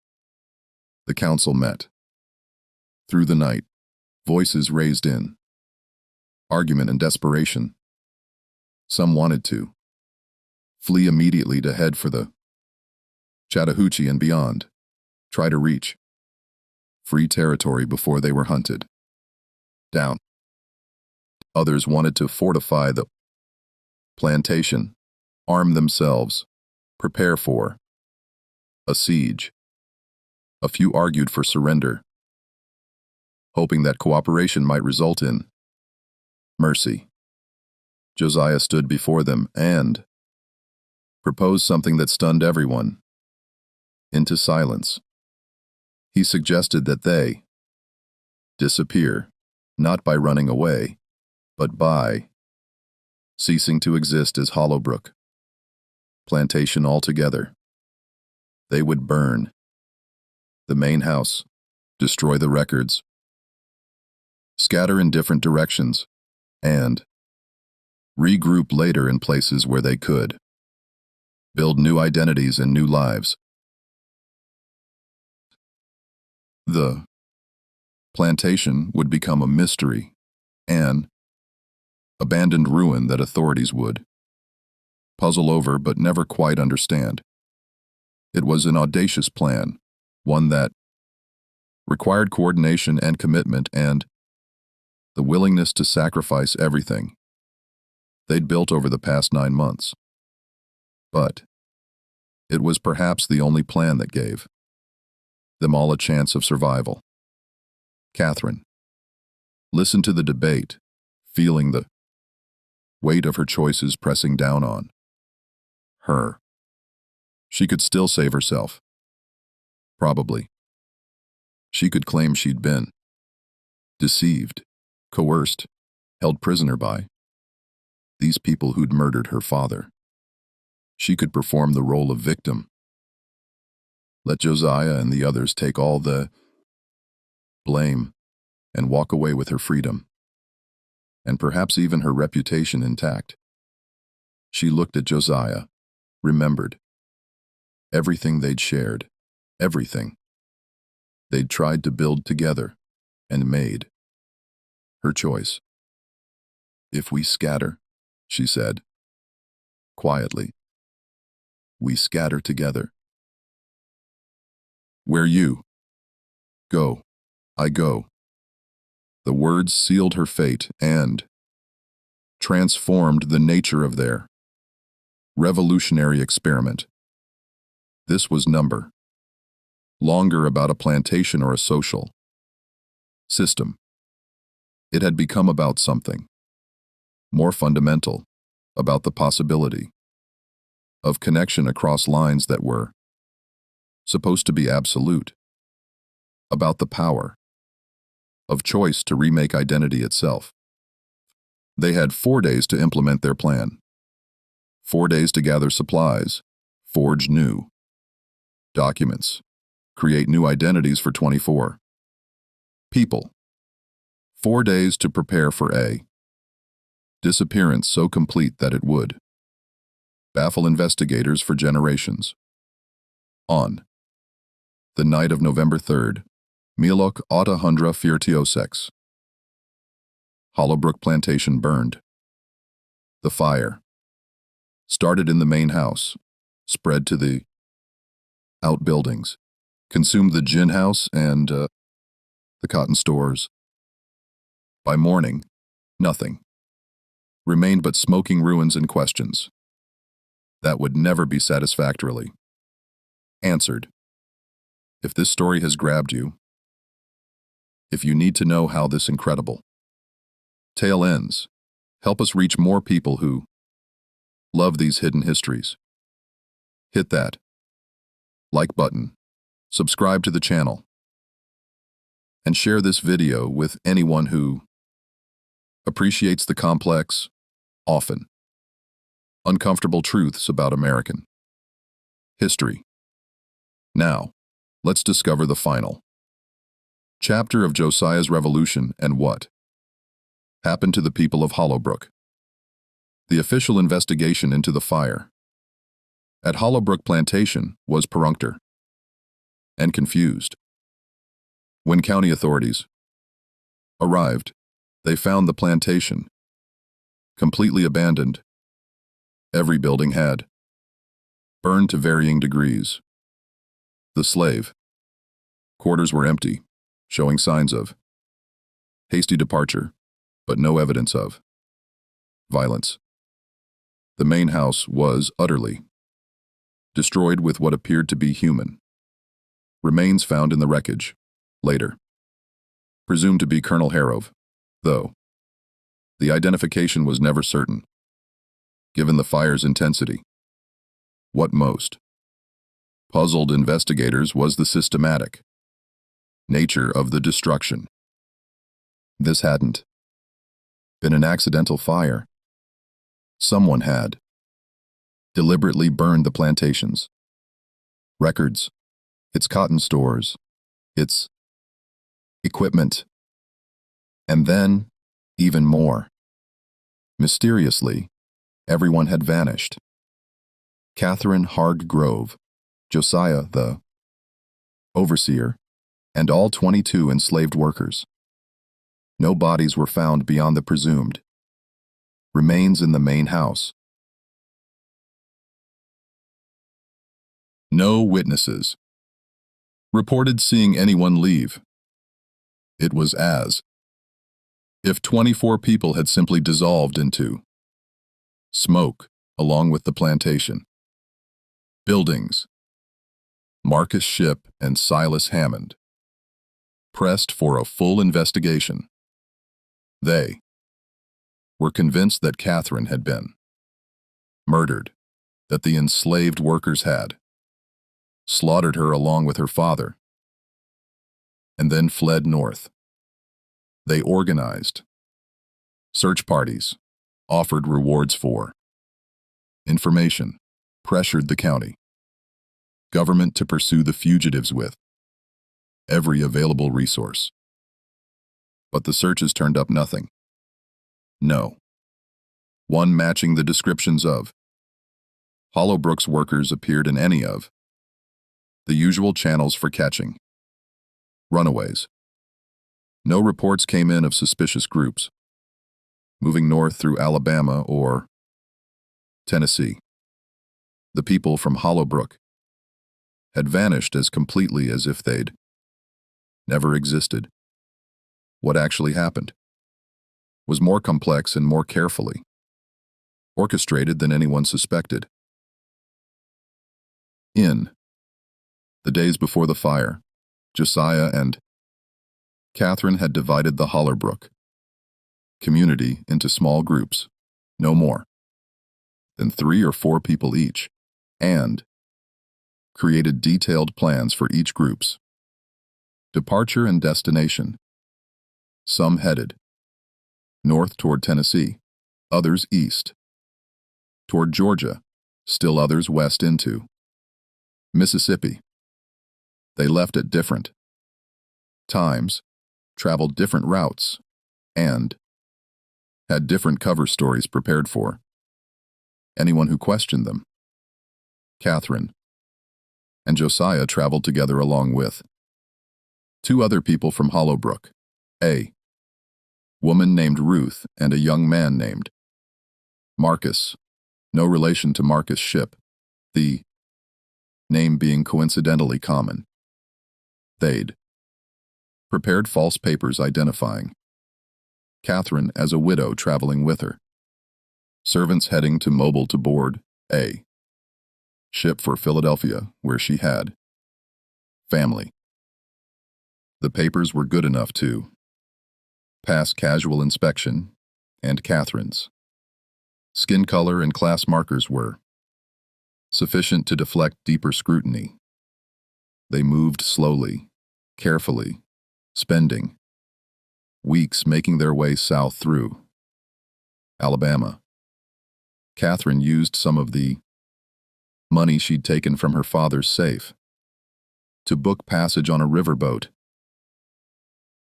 The council met. Through the night, voices raised in argument and desperation. Some wanted to flee immediately to head for the Chattahoochee and beyond, try to reach free territory before they were hunted down. Others wanted to fortify the plantation, arm themselves, prepare for a siege. A few argued for surrender, hoping that cooperation might result in mercy. Josiah stood before them and proposed something that stunned everyone into silence. He suggested that they disappear, not by running away, but by ceasing to exist as Hollowbrook plantation altogether. They would burn the main house, destroy the records, scatter in different directions, and regroup later in places where they could build new identities and new lives. The plantation would become a mystery, an abandoned ruin that authorities would puzzle over but never quite understand. It was an audacious plan, one that required coordination and commitment and the willingness to sacrifice everything they'd built over the past 9 months. But it was perhaps the only plan that gave them all a chance of survival. Catherine listened to the debate, feeling the weight of her choices pressing down on her. She could still save herself. Probably. She could claim she'd been deceived, coerced, held prisoner by these people who'd murdered her father. She could perform the role of victim. Let Josiah and the others take all the blame and walk away with her freedom, and perhaps even her reputation intact. She looked at Josiah, remembered everything they'd shared, everything they'd tried to build together, and made her choice. If we scatter, she said, quietly, we scatter together. Where you go, I go. The words sealed her fate and transformed the nature of their revolutionary experiment. This was number longer about a plantation or a social system. It had become about something more fundamental, about the possibility of connection across lines that were supposed to be absolute, about the power of choice to remake identity itself. They had 4 days to implement their plan, 4 days to gather supplies, forge new documents, create new identities for 24 people. 4 days to prepare for a disappearance so complete that it would baffle investigators for generations. On the night of November 3rd, 1846, Hollowbrook Plantation burned. The fire started in the main house, spread to the outbuildings, consumed the gin house and the cotton stores. By morning, nothing remained but smoking ruins and questions that would never be satisfactorily answered. If this story has grabbed you, if you need to know how this incredible tale ends, help us reach more people who love these hidden histories. Hit that like button, subscribe to the channel, and share this video with anyone who appreciates the complex, often uncomfortable truths about American history. Now, let's discover the final chapter of Josiah's revolution and what happened to the people of Hollowbrook. The official investigation into the fire at Hollowbrook Plantation was perfunctory and confused. When county authorities arrived, they found the plantation completely abandoned. Every building had burned to varying degrees. The slave quarters were empty, showing signs of hasty departure, but no evidence of violence. The main house was utterly destroyed with what appeared to be human remains found in the wreckage, later presumed to be Colonel Harrove, though the identification was never certain, given the fire's intensity. What most puzzled investigators was the systematic nature of the destruction. This hadn't been an accidental fire. Someone had deliberately burned the plantation's records, its cotton stores, its equipment, and then, even more mysteriously, everyone had vanished. Catherine Hargrove, Josiah the overseer, and all 22 enslaved workers. No bodies were found beyond the presumed remains in the main house. No witnesses reported seeing anyone leave. It was as if 24 people had simply dissolved into smoke along with the plantation. Buildings. Marcus Shipp and Silas Hammond pressed for a full investigation. They were convinced that Catherine had been murdered, that the enslaved workers had slaughtered her along with her father, and then fled north. They organized search parties, offered rewards for information, pressured the county government to pursue the fugitives with every available resource. But the searches turned up nothing. No one matching the descriptions of Hollowbrook's workers appeared in any of the usual channels for catching runaways. No reports came in of suspicious groups moving north through Alabama or Tennessee. The people from Hollowbrook had vanished as completely as if they'd never existed. What actually happened was more complex and more carefully orchestrated than anyone suspected. In the days before the fire, Josiah and Catherine had divided the Hollowbrook community into small groups, no more than 3 or 4 people each, and created detailed plans for each group's departure and destination. Some headed north toward Tennessee, others east toward Georgia, still others west into Mississippi. They left at different times, traveled different routes, and had different cover stories prepared for anyone who questioned them. Catherine and Josiah traveled together along with 2 other people from Hollowbrook, a woman named Ruth and a young man named Marcus, no relation to Marcus Shipp, the name being coincidentally common. They'd prepared false papers identifying Catherine as a widow traveling with her. Servants heading to Mobile to board a ship for Philadelphia, where she had family. The papers were good enough to pass casual inspection, and Catherine's skin color and class markers were sufficient to deflect deeper scrutiny. They moved slowly, carefully, spending weeks making their way south through Alabama. Catherine used some of the money she'd taken from her father's safe to book passage on a riverboat,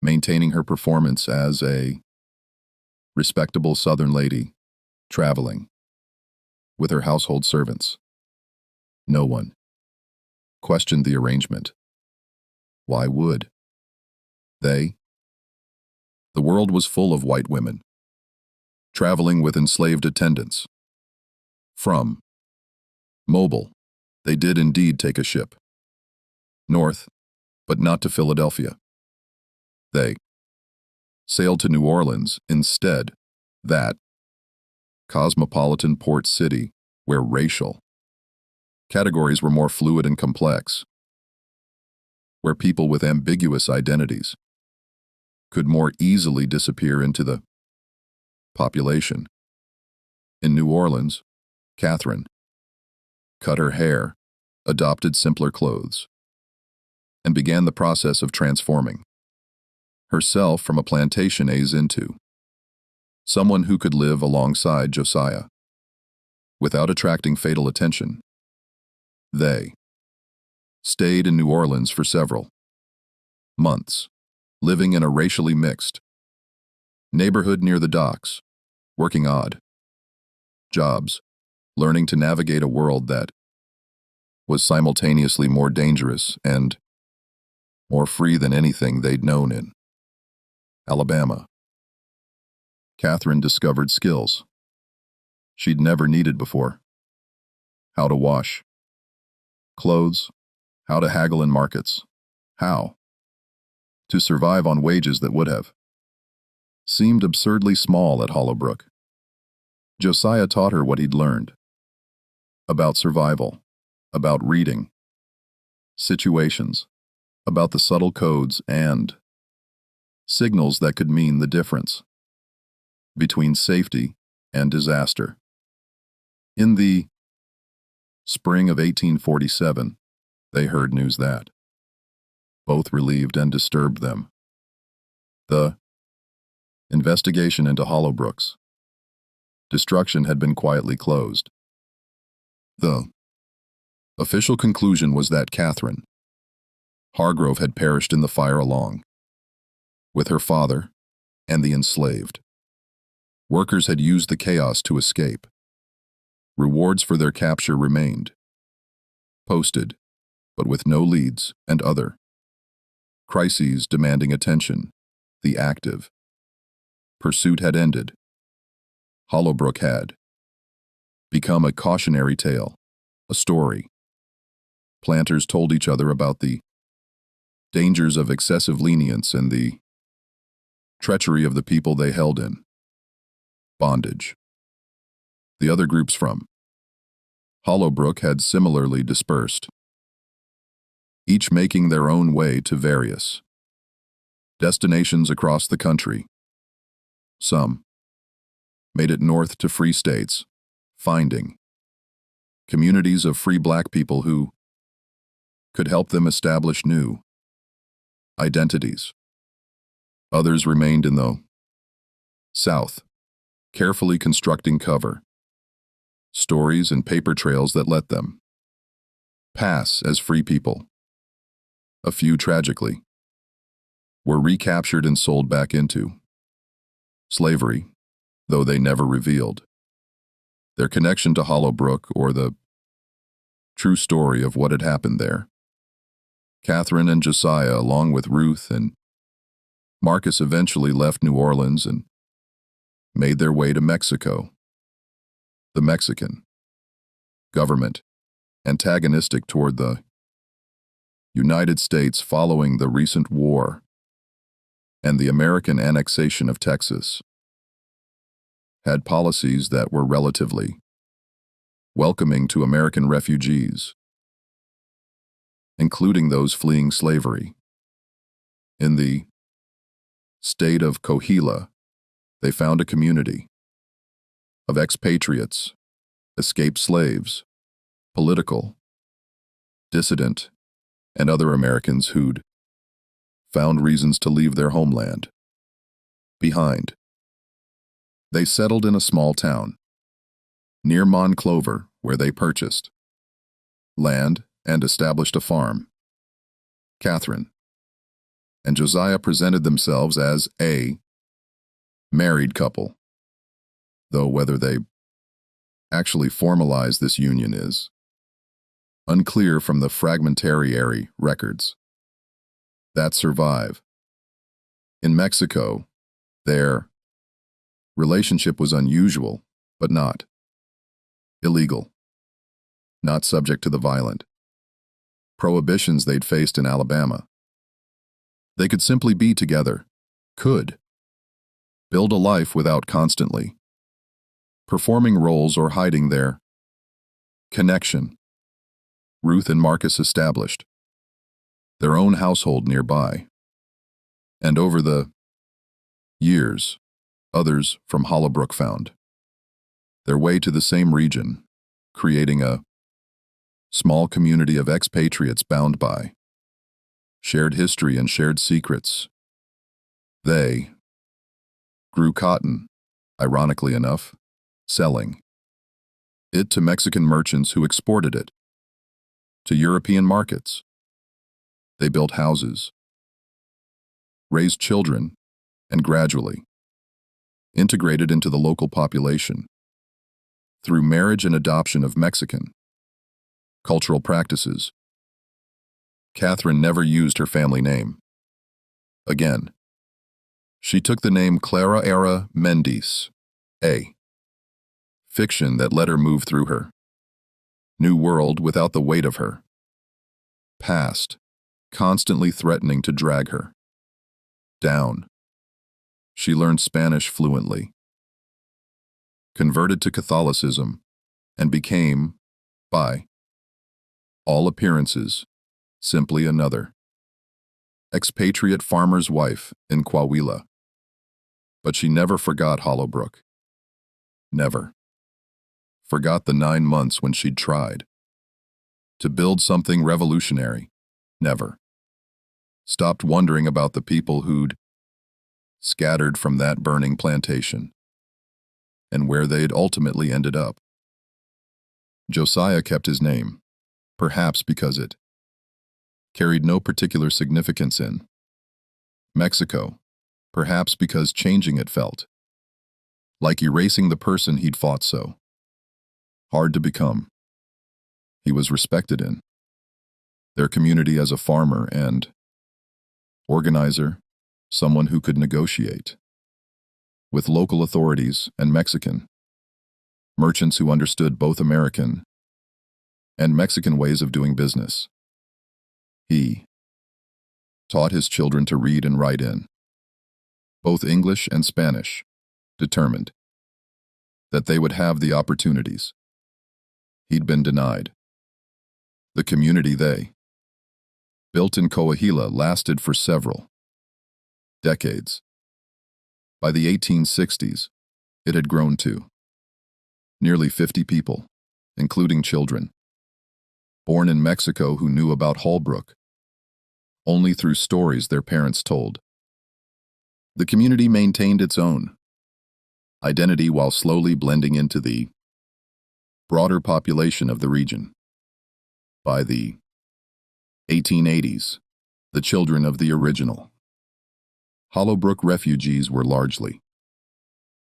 maintaining her performance as a respectable Southern lady traveling with her household servants. No one questioned the arrangement. Why would they? The world was full of white women traveling with enslaved attendants. From Mobile, they did indeed take a ship north, but not to Philadelphia. They sailed to New Orleans instead, that cosmopolitan port city where racial categories were more fluid and complex, where people with ambiguous identities could more easily disappear into the population. In New Orleans, Catherine cut her hair, adopted simpler clothes, and began the process of transforming herself from a plantation aide into someone who could live alongside Josiah without attracting fatal attention. They stayed in New Orleans for several months, living in a racially mixed neighborhood near the docks, working odd jobs, learning to navigate a world that was simultaneously more dangerous and more free than anything they'd known in Alabama. Catherine discovered skills she'd never needed before: how to wash clothes, how to haggle in markets, how to survive on wages that would have seemed absurdly small at Hollowbrook. Josiah taught her what he'd learned about survival, about reading situations, about the subtle codes and signals that could mean the difference between safety and disaster. In the spring of 1847, they heard news that both relieved and disturbed them. The investigation into Hollowbrooks destruction had been quietly closed. The official conclusion was that Catherine Hargrove had perished in the fire along with her father and the enslaved. Workers had used the chaos to escape. Rewards for their capture remained posted, but with no leads and other crises demanding attention. The active pursuit had ended. Hollowbrook had become a cautionary tale, a story. Planters told each other about the dangers of excessive lenience and the treachery of the people they held in bondage. The other groups from Hollowbrook had similarly dispersed, each making their own way to various destinations across the country. Some made it north to free states, finding communities of free black people who could help them establish new identities. Others remained in the South, carefully constructing cover, stories and paper trails that let them pass as free people. A few, tragically, were recaptured and sold back into slavery, though they never revealed their connection to Hollowbrook or the true story of what had happened there. Catherine and Josiah, along with Ruth and Marcus, eventually left New Orleans and made their way to Mexico. The Mexican government, antagonistic toward the United States following the recent war and the American annexation of Texas, had policies that were relatively welcoming to American refugees, including those fleeing slavery. In the state of Coahuila, they found a community of expatriates, escaped slaves, political dissident, and other Americans who'd found reasons to leave their homeland behind. They settled in a small town near Monclover, where they purchased land and established a farm. Catherine and Josiah presented themselves as a married couple, though whether they actually formalized this union is unclear from the fragmentary records that survive. In Mexico, their relationship was unusual, but not illegal, not subject to the violent prohibitions they'd faced in Alabama. They could simply be together, could build a life without constantly performing roles or hiding their connection. Ruth and Marcus established their own household nearby, and over the years, others from Hollowbrook found their way to the same region, creating a small community of expatriates bound by shared history and shared secrets. They grew cotton, ironically enough, selling it to Mexican merchants who exported it to European markets. They built houses, raised children, and gradually integrated into the local population through marriage and adoption of Mexican cultural practices. Catherine never used her family name again. She took the name Clara Era Mendes, a fiction that let her move through her new world without the weight of her past constantly threatening to drag her down. She learned Spanish fluently, converted to Catholicism, and became, by all appearances, simply another expatriate farmer's wife in Coahuila. But she never forgot Hollowbrook. Never. Forgot the 9 months when she'd tried to build something revolutionary. Never. Stopped wondering about the people who'd scattered from that burning plantation and where they'd ultimately ended up. Josiah kept his name, perhaps because it carried no particular significance in Mexico, perhaps because changing it felt like erasing the person he'd fought so hard to become. He was respected in their community as a farmer and organizer, someone who could negotiate with local authorities and Mexican merchants who understood both American and Mexican ways of doing business. He taught his children to read and write in both English and Spanish, determined that they would have the opportunities he'd been denied. The community they built in Coahuila lasted for several decades. By the 1860s, it had grown to nearly 50 people, including children, born in Mexico who knew about Holbrook only through stories their parents told. The community maintained its own identity while slowly blending into the broader population of the region. By the 1880s, the children of the original Hollowbrook refugees were largely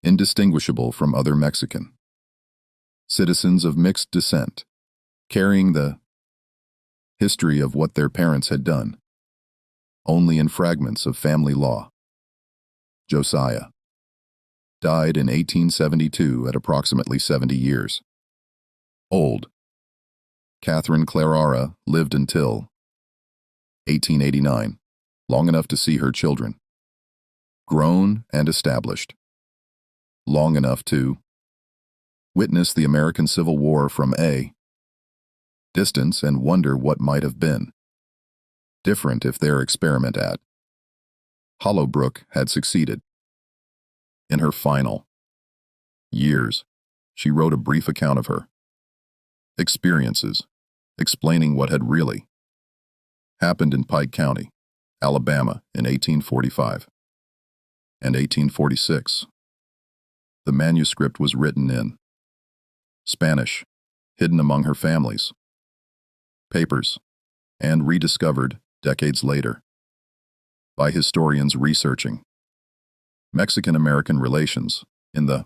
indistinguishable from other Mexican citizens of mixed descent, carrying the history of what their parents had done, only in fragments of family law. Josiah died in 1872 at approximately 70 years old. Catherine Clarara lived until 1889, long enough to see her children grown and established, long enough to witness the American Civil War from a distance and wonder what might have been different if their experiment at Hollowbrook had succeeded. In her final years, she wrote a brief account of her experiences, explaining what had really happened in Pike County, Alabama in 1845 and 1846. The manuscript was written in Spanish, hidden among her family's papers, and rediscovered decades later by historians researching Mexican-American relations in the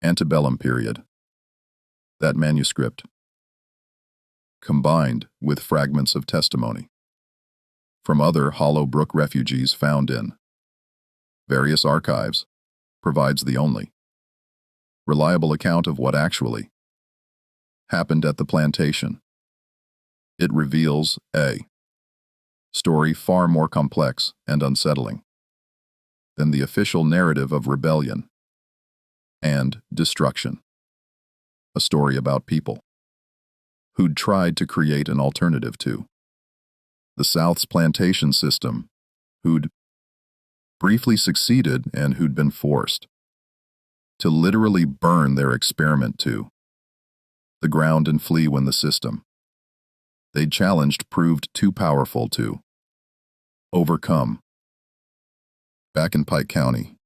antebellum period. That manuscript, combined with fragments of testimony from other Hollowbrook refugees found in various archives, provides the only reliable account of what actually happened at the plantation. It reveals a story far more complex and unsettling than the official narrative of rebellion and destruction. A story about people who'd tried to create an alternative to the South's plantation system, who'd briefly succeeded and who'd been forced to literally burn their experiment to the ground and flee when the system they'd challenged proved too powerful to overcome. Back in Pike County,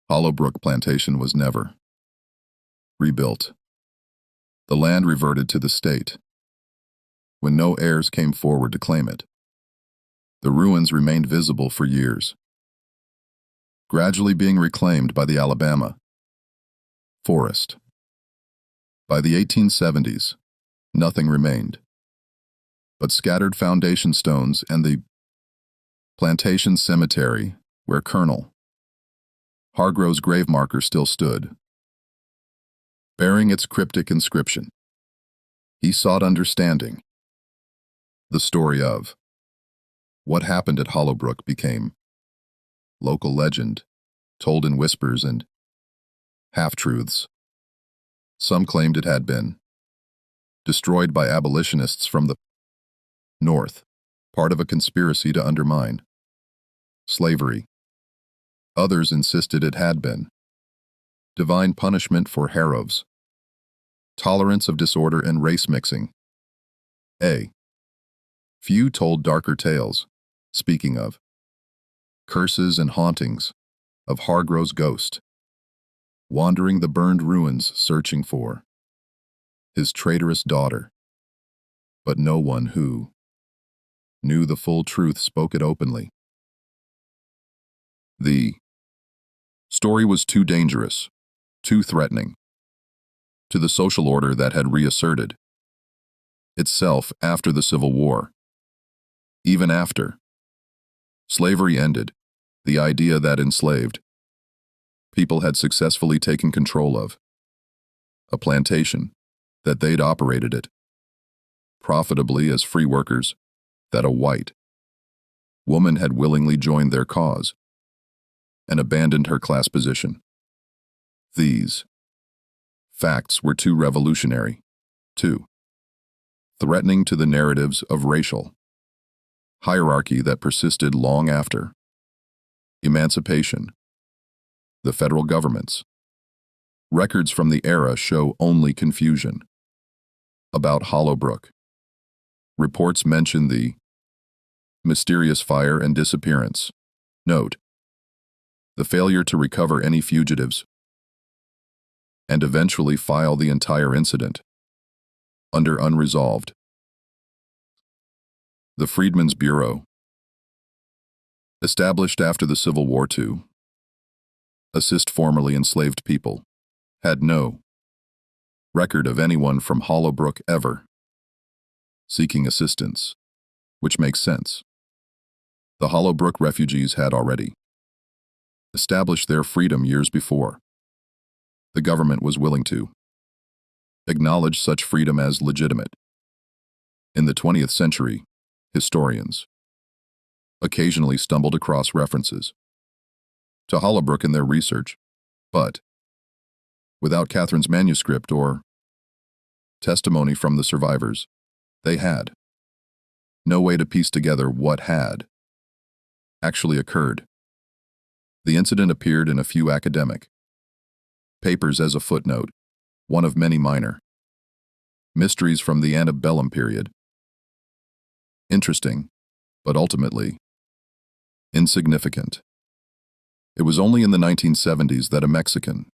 Hollowbrook Plantation was never rebuilt. The land reverted to the state when no heirs came forward to claim it. The ruins remained visible for years, gradually being reclaimed by the Alabama forest. By the 1870s, nothing remained but scattered foundation stones and the plantation cemetery where Colonel Hargrove's grave marker still stood, bearing its cryptic inscription. He sought understanding. The story of what happened at Hollowbrook became local legend, told in whispers and half-truths. Some claimed it had been destroyed by abolitionists from the North, part of a conspiracy to undermine slavery. Others insisted it had been. Divine punishment for Heroes. Tolerance of disorder and race mixing. A. Few told darker tales, speaking of curses and hauntings, of Hargrove's ghost, wandering the burned ruins searching for his traitorous daughter. But no one who knew the full truth spoke it openly. The story was too dangerous, too threatening, to the social order that had reasserted itself after the Civil War. Even after slavery ended, the idea that enslaved people had successfully taken control of a plantation, that they'd operated it profitably as free workers, that a white woman had willingly joined their cause and abandoned her class position. These facts were too revolutionary, too threatening to the narratives of racial hierarchy that persisted long after emancipation. The federal government's records from the era show only confusion about Hollowbrook. Reports mention the mysterious fire and disappearance. Note, the failure to recover any fugitives and eventually file the entire incident under unresolved. The Freedmen's Bureau, established after the Civil War to assist formerly enslaved people, had no record of anyone from Hollowbrook ever seeking assistance, which makes sense. The Hollowbrook refugees had already established their freedom years before. The government was willing to acknowledge such freedom as legitimate. In the 20th century, historians occasionally stumbled across references to Hollowbrook in their research, but without Catherine's manuscript or testimony from the survivors, they had no way to piece together what had actually occurred. The incident appeared in a few academic papers as a footnote, one of many minor mysteries from the antebellum period. Interesting, but ultimately insignificant. It was only in the 1970s that a Mexican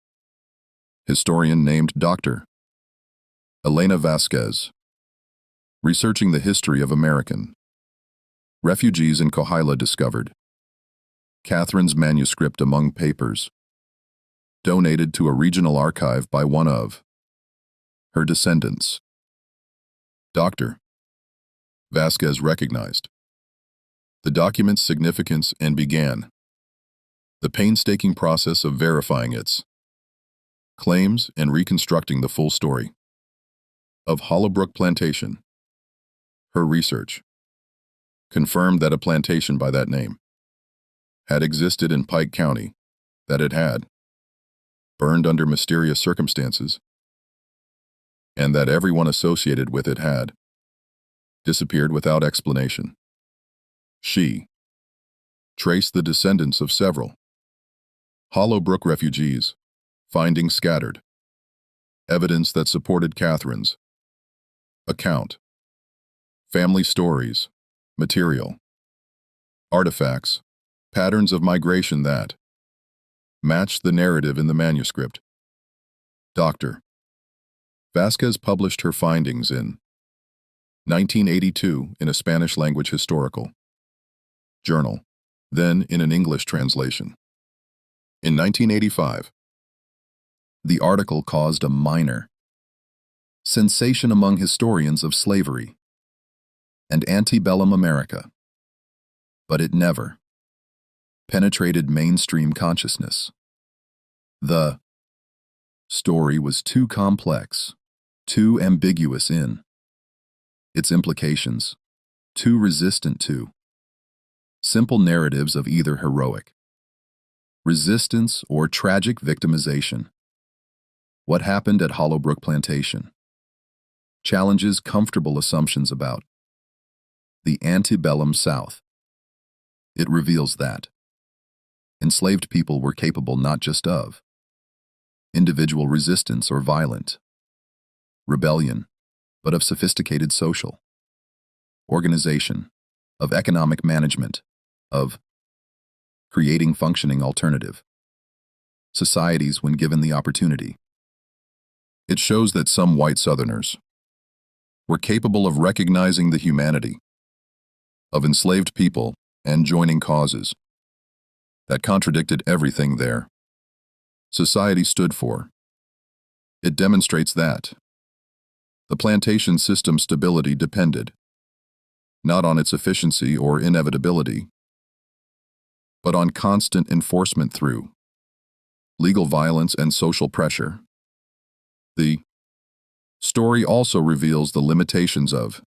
historian named Dr. Elena Vasquez, researching the history of American refugees in Coahuila, discovered Catherine's manuscript among papers donated to a regional archive by one of her descendants. Dr. Vasquez recognized the document's significance and began the painstaking process of verifying its claims and reconstructing the full story of Hollowbrook Plantation. Her research confirmed that a plantation by that name had existed in Pike County, that it had burned under mysterious circumstances, and that everyone associated with it had disappeared without explanation. She traced the descendants of several Hollowbrook refugees, finding scattered evidence that supported Catherine's account. Family stories, material, artifacts, patterns of migration that matched the narrative in the manuscript. Dr. Vasquez published her findings in 1982 in a Spanish-language historical journal, then in an English translation. In 1985, the article caused a minor sensation among historians of slavery and antebellum America, but it never penetrated mainstream consciousness. The story was too complex, too ambiguous in its implications, too resistant to simple narratives of either heroic resistance or tragic victimization. What happened at Hollowbrook Plantation challenges comfortable assumptions about the antebellum South. It reveals that enslaved people were capable not just of individual resistance or violent rebellion, but of sophisticated social organization, of economic management, of creating functioning alternative societies when given the opportunity. It shows that some white Southerners were capable of recognizing the humanity of enslaved people and joining causes that contradicted everything their society stood for. It demonstrates that the plantation system's stability depended not on its efficiency or inevitability, but on constant enforcement through legal violence and social pressure. The story also reveals the limitations of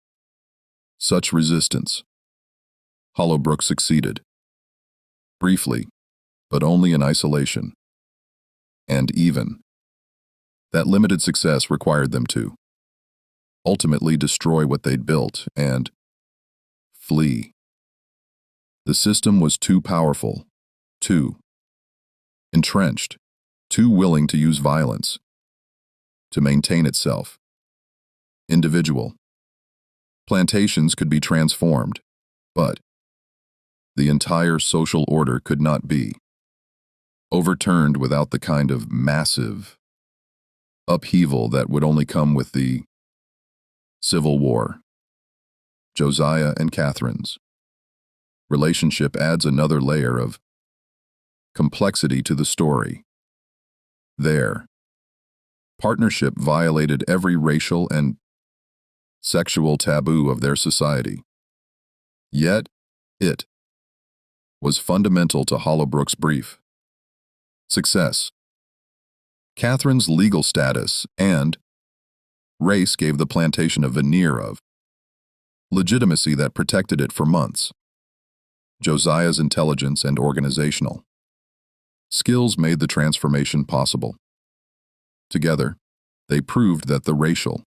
such resistance. Hollowbrook succeeded, briefly, but only in isolation. And even that limited success required them to ultimately destroy what they'd built and flee. The system was too powerful, too entrenched, too willing to use violence to maintain itself. Individual plantations could be transformed, but the entire social order could not be overturned without the kind of massive upheaval that would only come with the Civil War. Josiah and Catherine's relationship adds another layer of complexity to the story. Their partnership violated every racial and sexual taboo of their society. Yet, it was fundamental to Hollowbrook's brief success. Catherine's legal status and race gave the plantation a veneer of legitimacy that protected it for months. Josiah's intelligence and organizational skills made the transformation possible. Together, they proved that the racial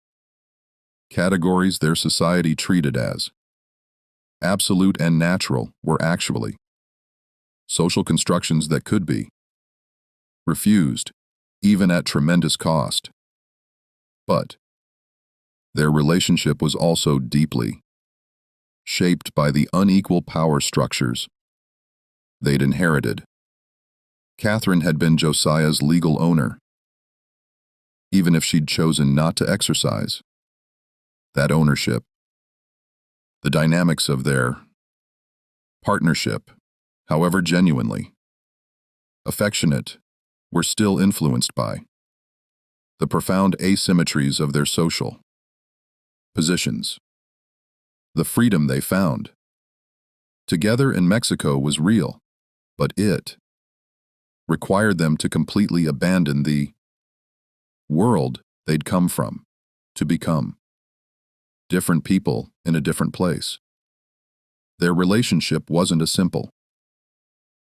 categories their society treated as absolute and natural were actually social constructions that could be refused, even at tremendous cost. But their relationship was also deeply shaped by the unequal power structures they'd inherited. Catherine had been Josiah's legal owner, even if she'd chosen not to exercise that ownership. The dynamics of their partnership, however genuinely affectionate, were still influenced by the profound asymmetries of their social positions. The freedom they found together in Mexico was real, but it required them to completely abandon the world they'd come from to become different people in a different place. Their relationship wasn't a simple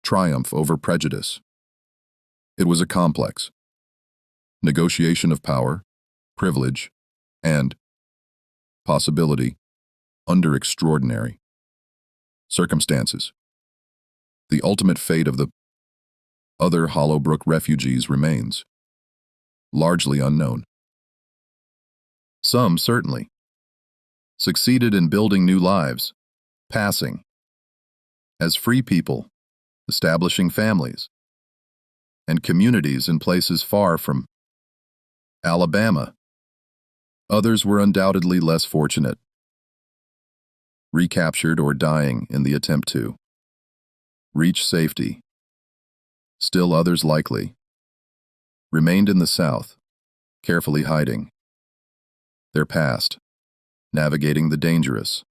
triumph over prejudice. It was a complex negotiation of power, privilege, and possibility under extraordinary circumstances. The ultimate fate of the other Hollowbrook refugees remains largely unknown. Some certainly succeeded in building new lives, passing as free people, establishing families and communities in places far from Alabama. Others were undoubtedly less fortunate, recaptured or dying in the attempt to reach safety. Still others likely remained in the South, carefully hiding their past, navigating the dangerous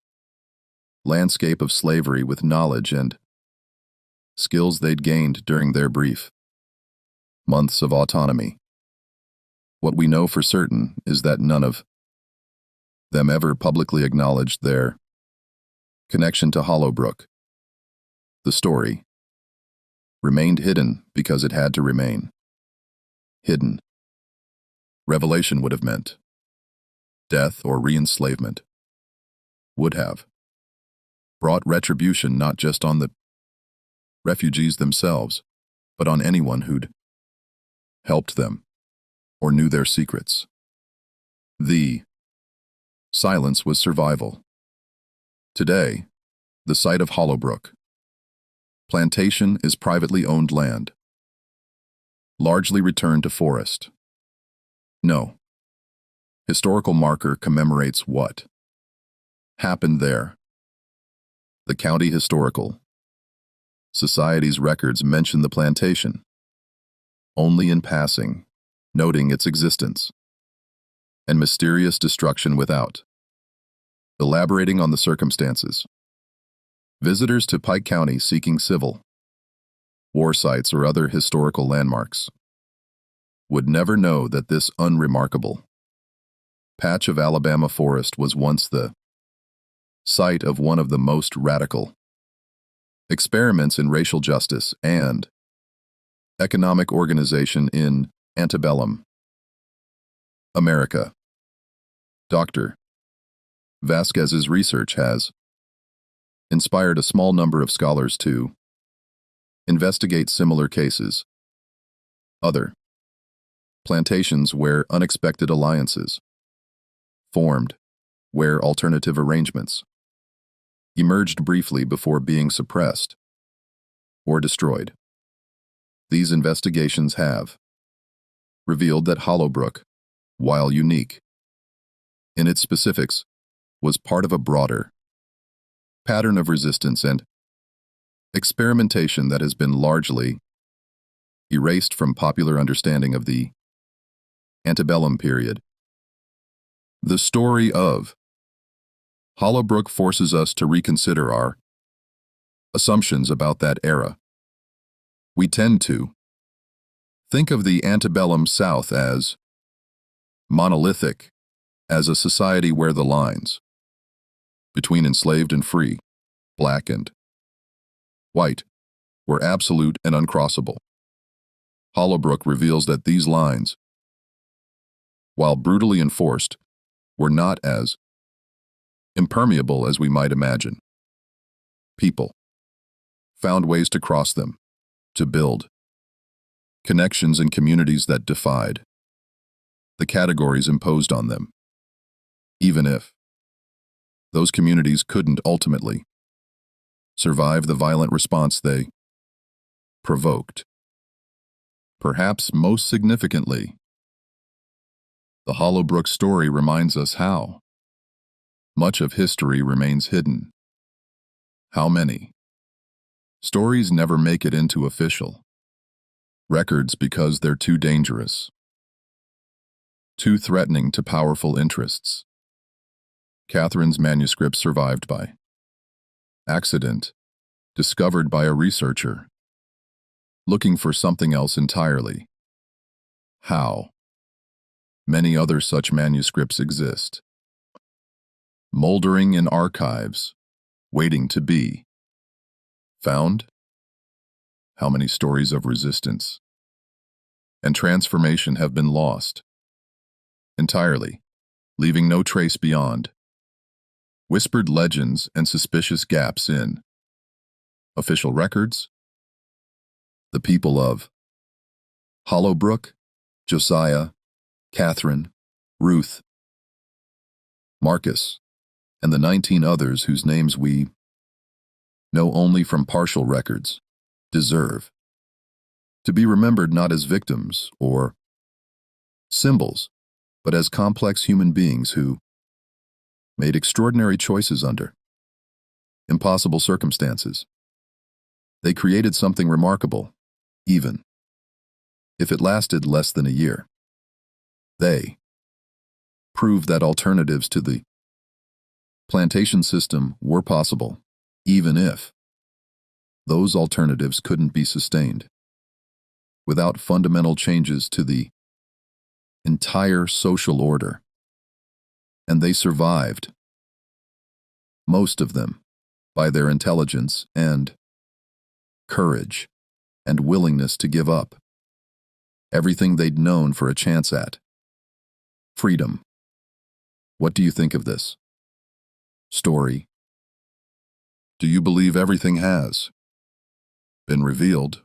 landscape of slavery with knowledge and skills they'd gained during their brief months of autonomy. What we know for certain is that none of them ever publicly acknowledged their connection to Hollowbrook. The story remained hidden because it had to remain hidden. Revelation would have meant death or re-enslavement, would have brought retribution not just on the refugees themselves, but on anyone who'd helped them or knew their secrets. The silence was survival. Today, the site of Hollowbrook plantation is privately owned land, largely returned to forest. No historical marker commemorates what happened there. The County Historical Society's records mention the plantation only in passing, noting its existence and mysterious destruction without elaborating on the circumstances. Visitors to Pike County seeking civil war sites or other historical landmarks would never know that this unremarkable patch of Alabama forest was once the site of one of the most radical experiments in racial justice and economic organization in antebellum America. Dr. Vasquez's research has inspired a small number of scholars to investigate similar cases. Other plantations where unexpected alliances formed, where alternative arrangements emerged briefly before being suppressed or destroyed. These investigations have revealed that Hollowbrook, while unique in its specifics, was part of a broader pattern of resistance and experimentation that has been largely erased from popular understanding of the antebellum period. The story of Hollowbrook forces us to reconsider our assumptions about that era. We tend to think of the antebellum South as monolithic, as a society where the lines between enslaved and free, black and white, were absolute and uncrossable. Hollowbrook reveals that these lines, while brutally enforced, were not as impermeable as we might imagine. People found ways to cross them, to build connections and communities that defied the categories imposed on them, even if those communities couldn't ultimately survive the violent response they provoked. Perhaps most significantly, the Hollowbrook story reminds us how much of history remains hidden. How many stories never make it into official records because they're too dangerous, too threatening to powerful interests. Catherine's manuscript survived by accident, discovered by a researcher looking for something else entirely. How many other such manuscripts exist, moldering in archives, waiting to be found? How many stories of resistance and transformation have been lost entirely, leaving no trace beyond whispered legends and suspicious gaps in official records? The people of Hollowbrook, Josiah, Catherine, Ruth, Marcus, and the 19 others whose names we know only from partial records, deserve to be remembered not as victims or symbols, but as complex human beings who made extraordinary choices under impossible circumstances. They created something remarkable, even if it lasted less than a year. They proved that alternatives to the plantation system were possible, even if those alternatives couldn't be sustained without fundamental changes to the entire social order. And they survived, most of them, by their intelligence and courage and willingness to give up everything they'd known for a chance at freedom. What do you think of this story? Do you believe everything has been revealed,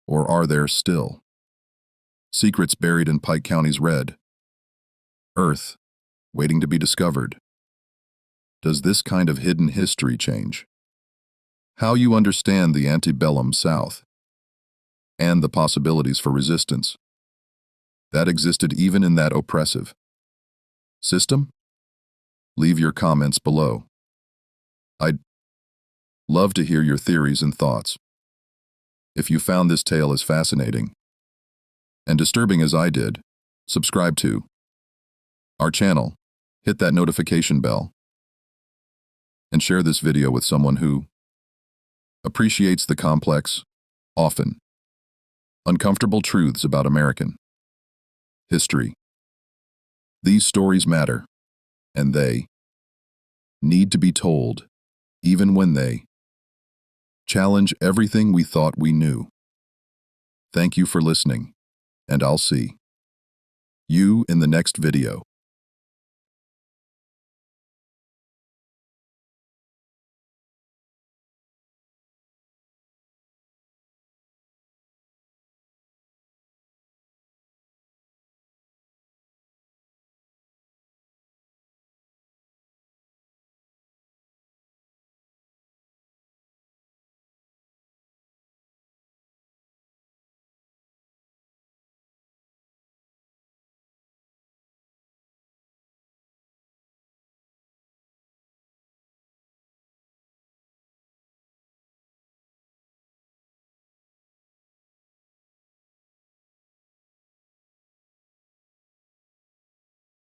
Or are there still secrets buried in Pike County's red earth, waiting to be discovered? Does this kind of hidden history change how you understand the antebellum South and the possibilities for resistance that existed even in that oppressive system? Leave your comments below. I'd love to hear your theories and thoughts. If you found this tale as fascinating and disturbing as I did, subscribe to our channel, hit that notification bell, and share this video with someone who appreciates the complex, often uncomfortable truths about American history. These stories matter, and they need to be told, even when they challenge everything we thought we knew. Thank you for listening, and I'll see you in the next video.